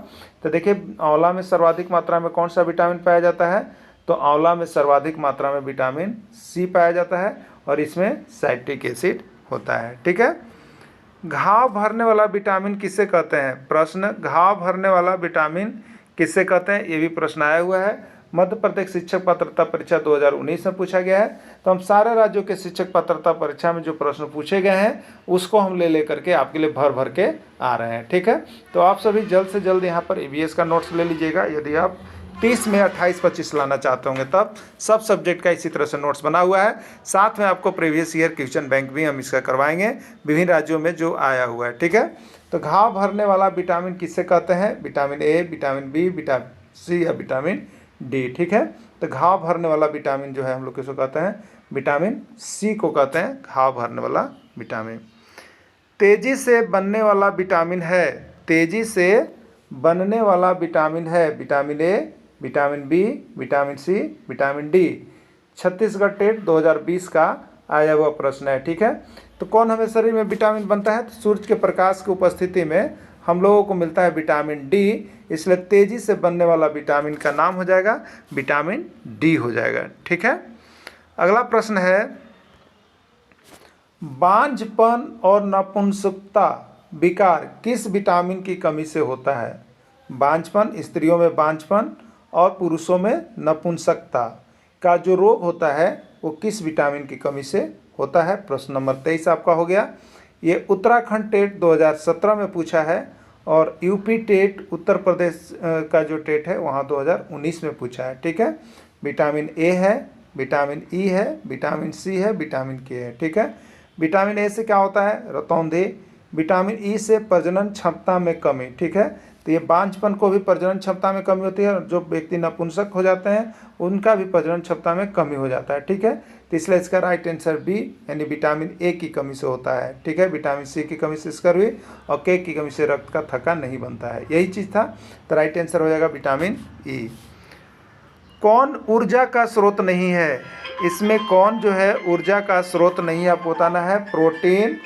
तो देखिए आंवला में सर्वाधिक मात्रा में कौन सा विटामिन पाया जाता है? तो आंवला में सर्वाधिक मात्रा में विटामिन सी पाया जाता है और इसमें साइट्रिक एसिड होता है। ठीक है, घाव भरने वाला विटामिन किसे कहते हैं? प्रश्न, घाव भरने वाला विटामिन किसे कहते हैं? ये भी प्रश्न आया हुआ है, मध्य प्रदेश शिक्षक पात्रता परीक्षा 2019 में पूछा गया है। तो हम सारे राज्यों के शिक्षक पात्रता परीक्षा में जो प्रश्न पूछे गए हैं उसको हम ले करके आपके लिए भर भर के आ रहे हैं। ठीक है, तो आप सभी जल्द से जल्द यहाँ पर EVS का नोट्स ले लीजिएगा। यदि आप 30 में 28-25 लाना चाहते होंगे तब सब सब्जेक्ट का इसी तरह से नोट्स बना हुआ है। साथ में आपको प्रीवियस ईयर क्वेश्चन बैंक भी हम इसका करवाएंगे विभिन्न राज्यों में जो आया हुआ है। ठीक है, तो घाव भरने वाला विटामिन किससे कहते हैं? Vitamin A, vitamin B, vitamin C या विटामिन डी। ठीक है, तो घाव भरने वाला विटामिन जो है हम लोग किसको कहते हैं? विटामिन सी को कहते हैं घाव भरने वाला विटामिन। तेजी से बनने वाला विटामिन है, तेजी से बनने वाला विटामिन है vitamin A, vitamin B, vitamin C, vitamin D. Chhattisgarh TET 2020 का आया हुआ प्रश्न है। ठीक है, तो कौन हमें शरीर में विटामिन बनता है? तो सूरज के प्रकाश की उपस्थिति में हम लोगों को मिलता है विटामिन डी, इसलिए तेजी से बनने वाला विटामिन का नाम हो जाएगा विटामिन डी हो जाएगा। ठीक है, अगला प्रश्न है, बांझपन और नपुंसकता विकार किस विटामिन की कमी से होता है? बांझपन, स्त्रियों में बांझपन और पुरुषों में नपुंसकता का जो रोग होता है वो किस विटामिन की कमी से होता है? प्रश्न नंबर 23 आपका हो गया। ये उत्तराखंड टेट 2017 में पूछा है और यूपी टेट उत्तर प्रदेश का जो टेट है वहाँ 2019 में पूछा है। ठीक है, विटामिन ए है, विटामिन ई है, विटामिन सी है, विटामिन के है। ठीक है, विटामिन ए से क्या होता है? रतौंधी। विटामिन ई से प्रजनन क्षमता में कमी। ठीक है, तो ये बांझपन को भी प्रजनन क्षमता में कमी होती है और जो व्यक्ति नपुंसक हो जाते हैं उनका भी प्रजनन क्षमता में कमी हो जाता है। ठीक है, तो इसलिए इसका राइट आंसर बी यानी विटामिन ए की कमी से होता है। ठीक है, विटामिन सी की कमी से स्कर्वी और के की कमी से रक्त का थक्का नहीं बनता है, यही चीज़ था। तो राइट आंसर हो जाएगा विटामिन ई। कौन ऊर्जा का स्रोत नहीं है? इसमें कौन जो है ऊर्जा का स्रोत नहीं है आपको बताना है? प्रोटीन,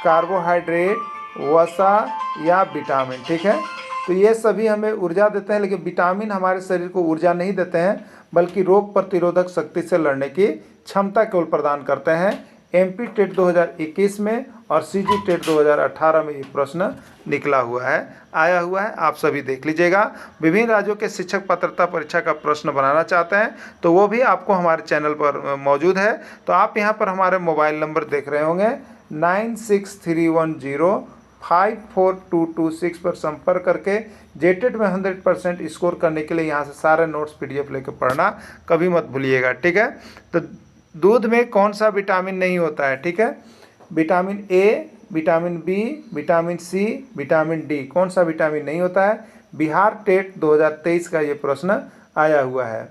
कार्बोहाइड्रेट, वसा या विटामिन। ठीक है, तो ये सभी हमें ऊर्जा देते हैं, लेकिन विटामिन हमारे शरीर को ऊर्जा नहीं देते हैं बल्कि रोग प्रतिरोधक शक्ति से लड़ने की क्षमता केवल प्रदान करते हैं। MP टेट 2021 में और CG टेट 2018 में ये प्रश्न निकला हुआ है, आया हुआ है, आप सभी देख लीजिएगा। विभिन्न राज्यों के शिक्षक पात्रता परीक्षा का प्रश्न बनाना चाहते हैं तो वो भी आपको हमारे चैनल पर मौजूद है। तो आप यहाँ पर हमारे मोबाइल नंबर देख रहे होंगे, 9631054226 पर संपर्क करके जेटेट में 100% स्कोर करने के लिए यहाँ से सारे नोट्स PDF लेकर पढ़ना कभी मत भूलिएगा, ठीक है। तो दूध में कौन सा विटामिन नहीं होता है, ठीक है। Vitamin A, vitamin B, vitamin C, vitamin D, कौन सा विटामिन नहीं होता है। बिहार टेट 2023 का ये प्रश्न आया हुआ है।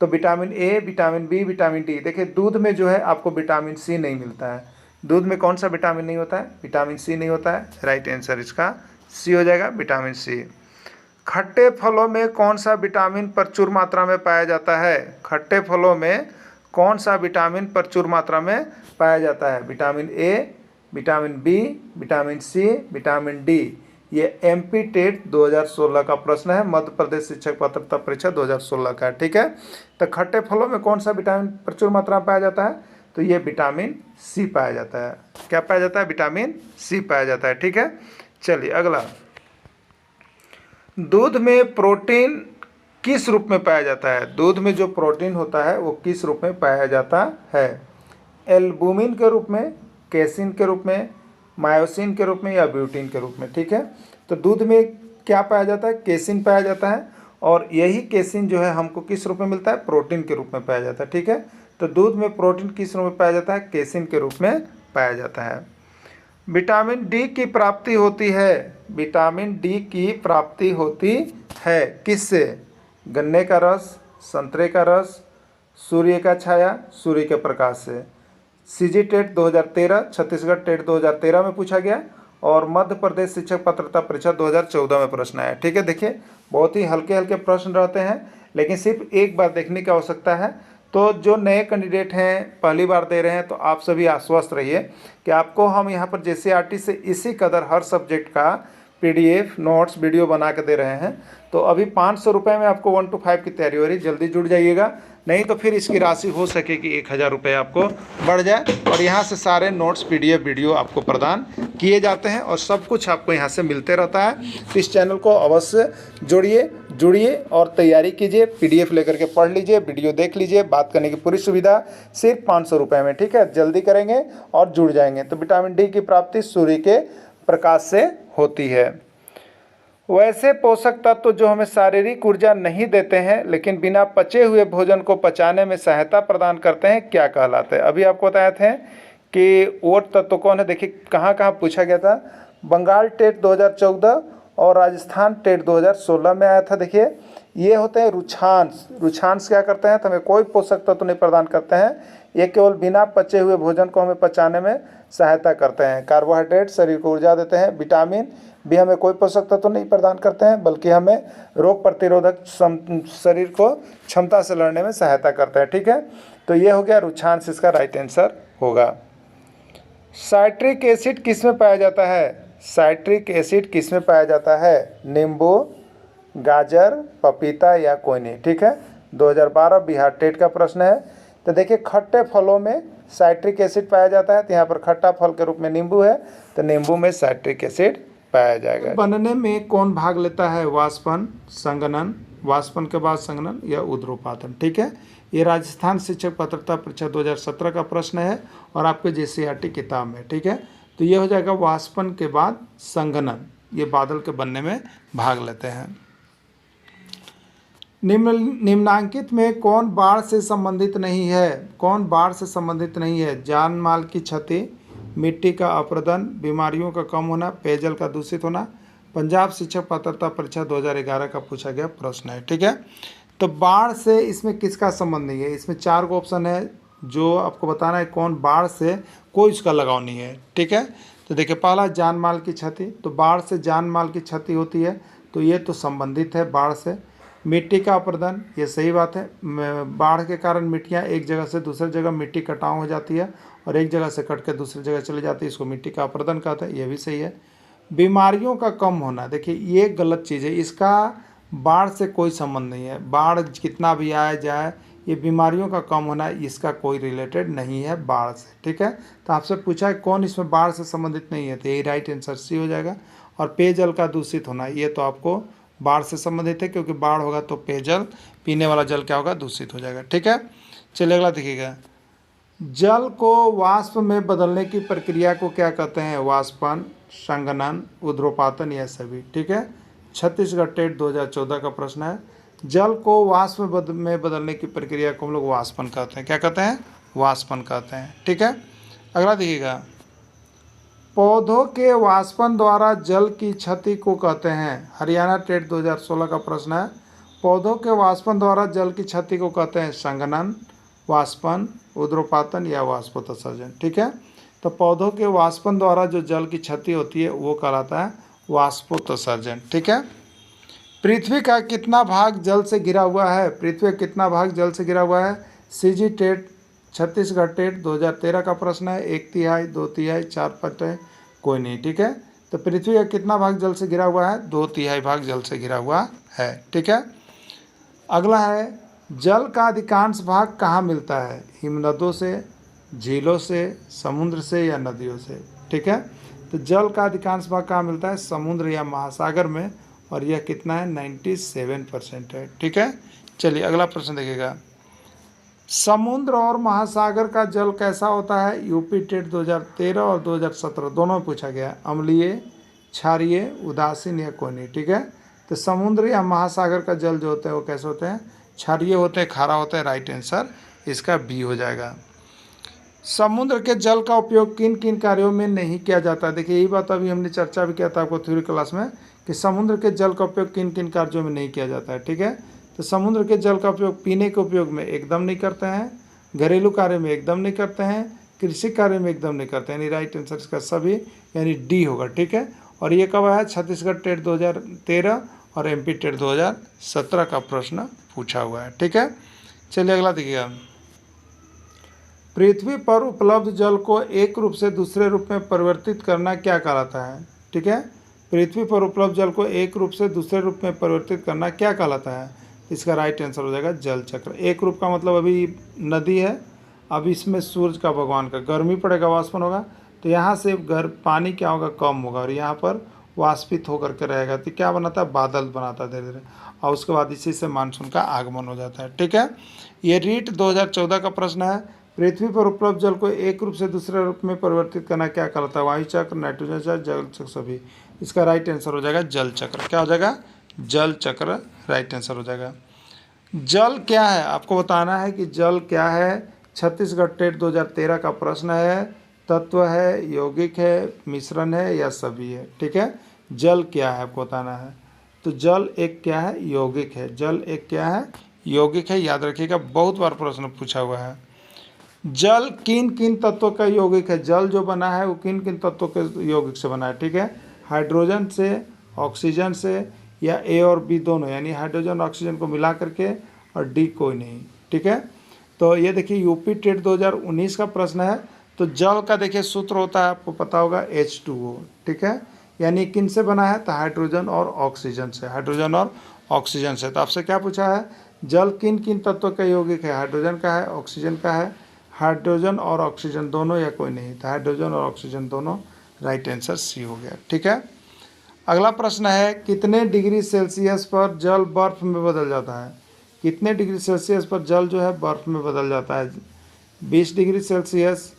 तो vitamin A, vitamin B, vitamin D. देखिए दूध में जो है आपको विटामिन सी नहीं मिलता है। दूध में कौन सा विटामिन नहीं होता है, विटामिन सी नहीं होता है। राइट आंसर इसका सी हो जाएगा, विटामिन सी। खट्टे फलों में कौन सा विटामिन प्रचुर मात्रा में पाया जाता है। खट्टे फलों में कौन सा विटामिन प्रचुर मात्रा में पाया जाता है। Vitamin A, vitamin B, vitamin C, vitamin D. ये MP टेट 2016 का प्रश्न है, मध्य प्रदेश शिक्षक पात्रता परीक्षा 2016 का, ठीक है। तो खट्टे फलों में कौन सा विटामिन प्रचुर मात्रा में पाया जाता है, तो ये विटामिन सी पाया जाता है। क्या पाया जाता है, विटामिन सी पाया जाता है, ठीक है। चलिए अगला, दूध में प्रोटीन किस रूप में पाया जाता है। दूध में जो प्रोटीन होता है वो किस रूप में पाया जाता है। एल्बुमिन के रूप में, कैसिन के रूप में, मायोसिन के रूप में या ब्यूटिन के रूप में, ठीक है। तो दूध में क्या पाया जाता है, कैसिन पाया जाता है। और यही कैसिन जो है हमको किस रूप में मिलता है, प्रोटीन के रूप में पाया जाता है, ठीक है। तो दूध में प्रोटीन किस रूप में पाया जाता है, कैसिन के रूप में पाया जाता है। विटामिन डी की प्राप्ति होती है, विटामिन डी की प्राप्ति होती है किससे। गन्ने का रस, संतरे का रस, सूर्य का छाया, सूर्य के प्रकाश से। CG टेट 2013, छत्तीसगढ़ टेट 2013 में पूछा गया और मध्य प्रदेश शिक्षक पात्रता परीक्षा 2014 में प्रश्न आया, ठीक है। देखिए बहुत ही हल्के हल्के प्रश्न रहते हैं, लेकिन सिर्फ एक बार देखने की आवश्यकता है। तो जो नए कैंडिडेट हैं, पहली बार दे रहे हैं, तो आप सभी आश्वस्त रहिए कि आपको हम यहाँ पर JCRT से इसी कदर हर सब्जेक्ट का PDF नोट्स वीडियो बना के दे रहे हैं। तो अभी 500 रुपये में आपको 1 to 5 की तैयारी हो रही, जल्दी जुड़ जाइएगा, नहीं तो फिर इसकी राशि हो सके कि 1000 रुपये आपको बढ़ जाए। और यहाँ से सारे नोट्स PDF वीडियो आपको प्रदान किए जाते हैं और सब कुछ आपको यहाँ से मिलते रहता है। तो इस चैनल को अवश्य जुड़िए और तैयारी कीजिए, PDF लेकर के पढ़ लीजिए, वीडियो देख लीजिए, बात करने की पूरी सुविधा सिर्फ 500 रुपये में, ठीक है। जल्दी करेंगे और जुड़ जाएंगे। तो विटामिन डी की प्राप्ति सूर्य के प्रकाश से होती है। वैसे पोषक तत्व जो हमें शारीरिक ऊर्जा नहीं देते हैं लेकिन बिना पचे हुए भोजन को पचाने में सहायता प्रदान करते हैं, क्या कहलाते हैं। अभी आपको बताए थे कि वो तत्व कौन है। देखिए कहाँ कहाँ पूछा गया था, बंगाल टेट 2014 और राजस्थान टेट 2016 में आया था। देखिए ये होते हैं रुक्षांश। रुक्षांश क्या करते हैं, तो हमें कोई पोषक तत्व नहीं प्रदान करते हैं, ये केवल बिना पचे हुए भोजन को हमें पचाने में सहायता करते हैं। कार्बोहाइड्रेट शरीर को ऊर्जा देते हैं, विटामिन भी हमें कोई पोषक तत्व नहीं प्रदान करते हैं, बल्कि हमें रोग प्रतिरोधक शरीर को क्षमता से लड़ने में सहायता करते हैं, ठीक है। तो ये हो गया रुक्षांश, इसका राइट आंसर होगा। साइट्रिक एसिड किस में पाया जाता है। साइट्रिक एसिड किस में पाया जाता है, नींबू, गाजर, पपीता या कोई नहीं, ठीक है। 2012 बिहार टेट का प्रश्न है। तो देखिए खट्टे फलों में साइट्रिक एसिड पाया जाता है, तो यहाँ पर खट्टा फल के रूप में नींबू है, तो नींबू में साइट्रिक एसिड पाया जाएगा। बनने में कौन भाग लेता है, वाष्पन, संघनन, वाष्पन के बाद संघनन या उद्रोपातन, ठीक है। ये राजस्थान शिक्षक पात्रता परीक्षा 2017 का प्रश्न है और आपके JCRT किताब में, ठीक है। तो ये हो जाएगा वाष्पन के बाद संघनन, ये बादल के बनने में भाग लेते हैं। निम्नांकित में कौन बाढ़ से संबंधित नहीं है, कौन बाढ़ से संबंधित नहीं है। जान माल की क्षति, मिट्टी का अपरदन, बीमारियों का कम होना, पेयजल का दूषित होना। पंजाब शिक्षक पात्रता परीक्षा 2011 का पूछा गया प्रश्न है, ठीक है। तो बाढ़ से इसमें किसका संबंध नहीं है, इसमें 4 गो ऑप्शन है जो आपको बताना है कौन बाढ़ से कोई उसका लगाव नहीं है, ठीक है। तो देखिए पहला जान माल की क्षति, तो बाढ़ से जान माल की क्षति होती है, तो ये तो संबंधित है बाढ़ से। मिट्टी का अपरदन, ये सही बात है, बाढ़ के कारण मिट्टियाँ एक जगह से दूसरी जगह मिट्टी कटाव हो जाती है और एक जगह से कट के दूसरी जगह चली जाती है, इसको मिट्टी का अपरदन कहते हैं, ये भी सही है। बीमारियों का कम होना, देखिए ये गलत चीज़ है, इसका बाढ़ से कोई संबंध नहीं है। बाढ़ कितना भी आए जाए, ये बीमारियों का कम होना इसका कोई रिलेटेड नहीं है बाढ़ से, ठीक है। तो आपसे पूछा है कौन इसमें बाढ़ से संबंधित नहीं है, तो यही राइट आंसर सी हो जाएगा। और पेयजल का दूषित होना, ये तो आपको बाढ़ से संबंधित है, क्योंकि बाढ़ होगा तो पेयजल, पीने वाला जल क्या होगा, दूषित हो जाएगा, ठीक है। चलिए अगला देखिएगा, जल को वाष्प में बदलने की प्रक्रिया को क्या कहते हैं? वाष्पन, संघनन, ऊर्ध्वपातन या सभी। ठीक है, छत्तीसगढ़ टेट 2014 का प्रश्न है। जल को वाष्प में बदलने की प्रक्रिया को हम लोग वाष्पन कहते हैं। क्या कहते हैं? वाष्पन कहते हैं। ठीक है, अगला देखिएगा, पौधों के वाष्पन द्वारा जल की क्षति को कहते हैं। हरियाणा टेट 2016 का प्रश्न है। पौधों के वाष्पन द्वारा जल की क्षति को कहते हैं संघनन, वाष्पन, ऊर्ध्वपातन या वाष्पोत्सर्जन। ठीक है, तो पौधों के वाष्पन द्वारा जो जल की क्षति होती है वो कहलाता है वाष्पोत्सर्जन। ठीक है, पृथ्वी का कितना भाग जल से घिरा हुआ है? पृथ्वी का कितना भाग जल से घिरा हुआ है? सीजी टेट छत्तीसगढ़ टेट 2013 का प्रश्न है। 1/3, 2/3, 4/5 कोई नहीं। ठीक है, तो पृथ्वी का कितना भाग जल से घिरा हुआ है? 2/3 भाग जल से घिरा हुआ है। ठीक है, अगला है, जल का अधिकांश भाग कहाँ मिलता है? हिमनदों से, झीलों से, समुद्र से या नदियों से। ठीक है, तो जल का अधिकांश भाग कहाँ मिलता है? समुद्र या महासागर में, और यह कितना है? 97% है। ठीक है, चलिए अगला प्रश्न देखिएगा, समुद्र और महासागर का जल कैसा होता है? यूपी टेट 2013 और 2017 दोनों में पूछा गया। अम्लीय, क्षारीय, उदासीन या कोई नहीं। ठीक है, तो समुद्र या महासागर का जल जो होता है वो कैसे होते हैं? क्षारीय होते हैं, खारा होता है। राइट आंसर इसका बी हो जाएगा। समुद्र के जल का उपयोग किन किन कार्यों में नहीं किया जाता? देखिए यही बात अभी हमने चर्चा भी किया था आपको थ्योरी क्लास में कि समुद्र के जल का उपयोग किन किन कार्यों में नहीं किया जाता है। ठीक है, तो समुद्र के जल का उपयोग पीने के उपयोग में एकदम नहीं करते हैं, घरेलू कार्य में एकदम नहीं करते हैं, कृषि कार्य में एकदम नहीं करते हैं। यानी राइट आंसर इसका सभी यानी डी होगा। ठीक है, और ये कब आया? छत्तीसगढ़ टेट 2013 और एमपी टेट 2017 का प्रश्न पूछा हुआ है। ठीक है, चलिए अगला देखिएगा, पृथ्वी पर उपलब्ध जल को एक रूप से दूसरे रूप में परिवर्तित करना क्या कहलाता है? ठीक है, पृथ्वी पर उपलब्ध जल को एक रूप से दूसरे रूप में परिवर्तित करना क्या कहलाता है? इसका राइट आंसर हो जाएगा जल चक्र। एक रूप का मतलब अभी नदी है, अब इसमें सूर्य का, भगवान का गर्मी पड़ेगा, वाष्पन होगा, तो यहाँ से पानी क्या होगा? कम होगा, और यहाँ पर वाष्पित होकर के रहेगा, तो क्या बनाता है? बादल बनाता है धीरे धीरे, और उसके बाद इसी से मानसून का आगमन हो जाता है। ठीक है, ये रीट 2014 का प्रश्न है। पृथ्वी पर उपलब्ध जल को एक रूप से दूसरे रूप में परिवर्तित करना क्या कहलाता है? वायु चक्र, नाइट्रोजन चक्र, जल चक्र, सभी। इसका राइट आंसर हो जाएगा जल चक्र। क्या हो जाएगा? जल चक्र राइट आंसर हो जाएगा। जल क्या है? आपको बताना है कि जल क्या है। छत्तीसगढ़ टेट 2013 का प्रश्न है। तत्व है, यौगिक है, मिश्रण है या सभी है। ठीक है, जल क्या है आपको बताना है। तो जल एक क्या है? यौगिक है। जल एक क्या है? यौगिक है। याद रखिएगा, बहुत बार प्रश्न पूछा हुआ है। जल किन किन तत्वों का यौगिक है? जल जो बना है वो किन किन तत्वों के यौगिक से बना है? ठीक है, हाइड्रोजन से, ऑक्सीजन से या ए और बी दोनों, यानी हाइड्रोजन ऑक्सीजन को मिला करके, और डी कोई नहीं। ठीक है, तो ये देखिए यूपी टेट 2019 का प्रश्न है। तो जल का देखिए सूत्र होता है, आपको पता होगा, H2O। ठीक है, यानी किन से बना है? तो हाइड्रोजन और ऑक्सीजन से। हाइड्रोजन और ऑक्सीजन से। तो आपसे क्या पूछा है? जल किन किन तत्वों का यौगिक है? हाइड्रोजन का है, ऑक्सीजन का है, हाइड्रोजन और ऑक्सीजन दोनों या कोई नहीं? तो हाइड्रोजन और ऑक्सीजन दोनों। राइट आंसर सी हो गया। ठीक है, अगला प्रश्न है, कितने डिग्री सेल्सियस पर जल बर्फ में बदल जाता है? कितने डिग्री सेल्सियस पर जल जो है बर्फ में बदल जाता है? 20 degree Celsius,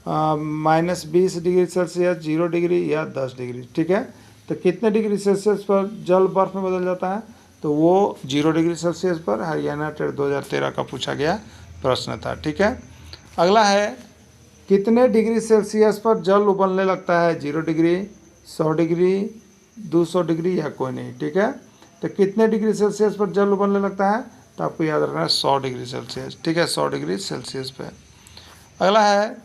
-20 degree Celsius, 0 degree या 10 डिग्री। ठीक है, तो कितने डिग्री सेल्सियस पर जल बर्फ में बदल जाता है? तो वो 0 डिग्री सेल्सियस पर। हरियाणा टेट 2013 का पूछा गया प्रश्न था। ठीक है, अगला है, कितने डिग्री सेल्सियस पर जल उबलने लगता है? 0 डिग्री, 100 डिग्री, 200 डिग्री या कोई नहीं। ठीक है, तो कितने डिग्री सेल्सियस पर जल उबलने लगता है? तो आपको याद रखना है 100 डिग्री सेल्सियस। ठीक है, 100 डिग्री सेल्सियस पे। अगला है,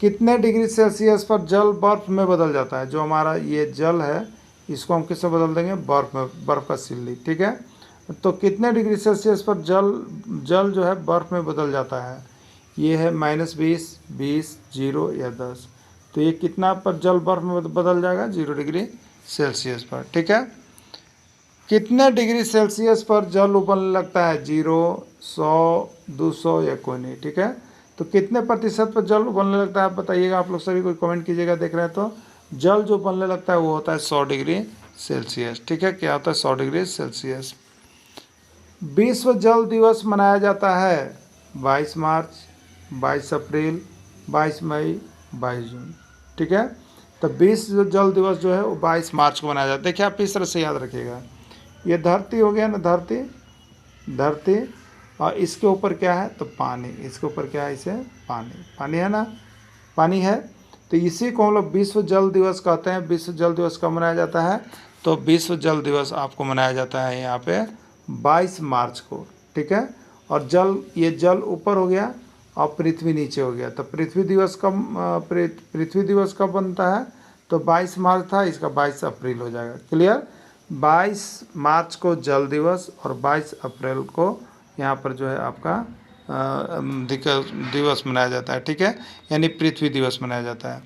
कितने डिग्री सेल्सियस पर जल बर्फ में बदल जाता है? जो हमारा ये जल है इसको हम किससे बदल देंगे? बर्फ में, बर्फ का सिल्ली। ठीक है, तो कितने डिग्री सेल्सियस पर जल जो है बर्फ में बदल जाता है? ये है -20, 20, 0 या 10। तो ये कितना पर जल बर्फ में बदल जाएगा? 0 डिग्री सेल्सियस पर। ठीक है, कितने डिग्री सेल्सियस पर जल उबलने लगता है? 0, 100, 200 या कोई नहीं। ठीक है, तो कितने प्रतिशत पर जल उबलने लगता है? आप बताइएगा, आप लोग सभी कोई कमेंट कीजिएगा, देख रहे हैं तो। जल जो उबलने लगता है वो होता है 100 डिग्री सेल्सियस। ठीक है, क्या होता है? 100 डिग्री सेल्सियस। विश्व जल दिवस मनाया जाता है 22 मार्च, 22 अप्रैल, 22 मई, 22 जून। ठीक है, तो 20 जो जल दिवस जो है वो 22 मार्च को मनाया जाता है। देखिए आप इस तरह से याद रखिएगा, ये धरती हो गया ना, धरती, धरती, और इसके ऊपर क्या है तो पानी, इसके ऊपर क्या है, इसे पानी, पानी है ना, पानी है। तो इसी को हम लोग विश्व जल दिवस कहते हैं। विश्व जल दिवस कब मनाया जाता है, तो विश्व जल दिवस आपको मनाया जाता है यहाँ पे 22 मार्च को। ठीक है, और जल, ये जल ऊपर हो गया और पृथ्वी नीचे हो गया। तो पृथ्वी दिवस कब, पृथ्वी दिवस कब बनता है, तो 22 मार्च था, इसका 22 अप्रैल हो जाएगा। क्लियर, 22 मार्च को जल दिवस और 22 अप्रैल को यहाँ पर जो है आपका दिवस मनाया जाता है। ठीक है, यानी पृथ्वी दिवस मनाया जाता है।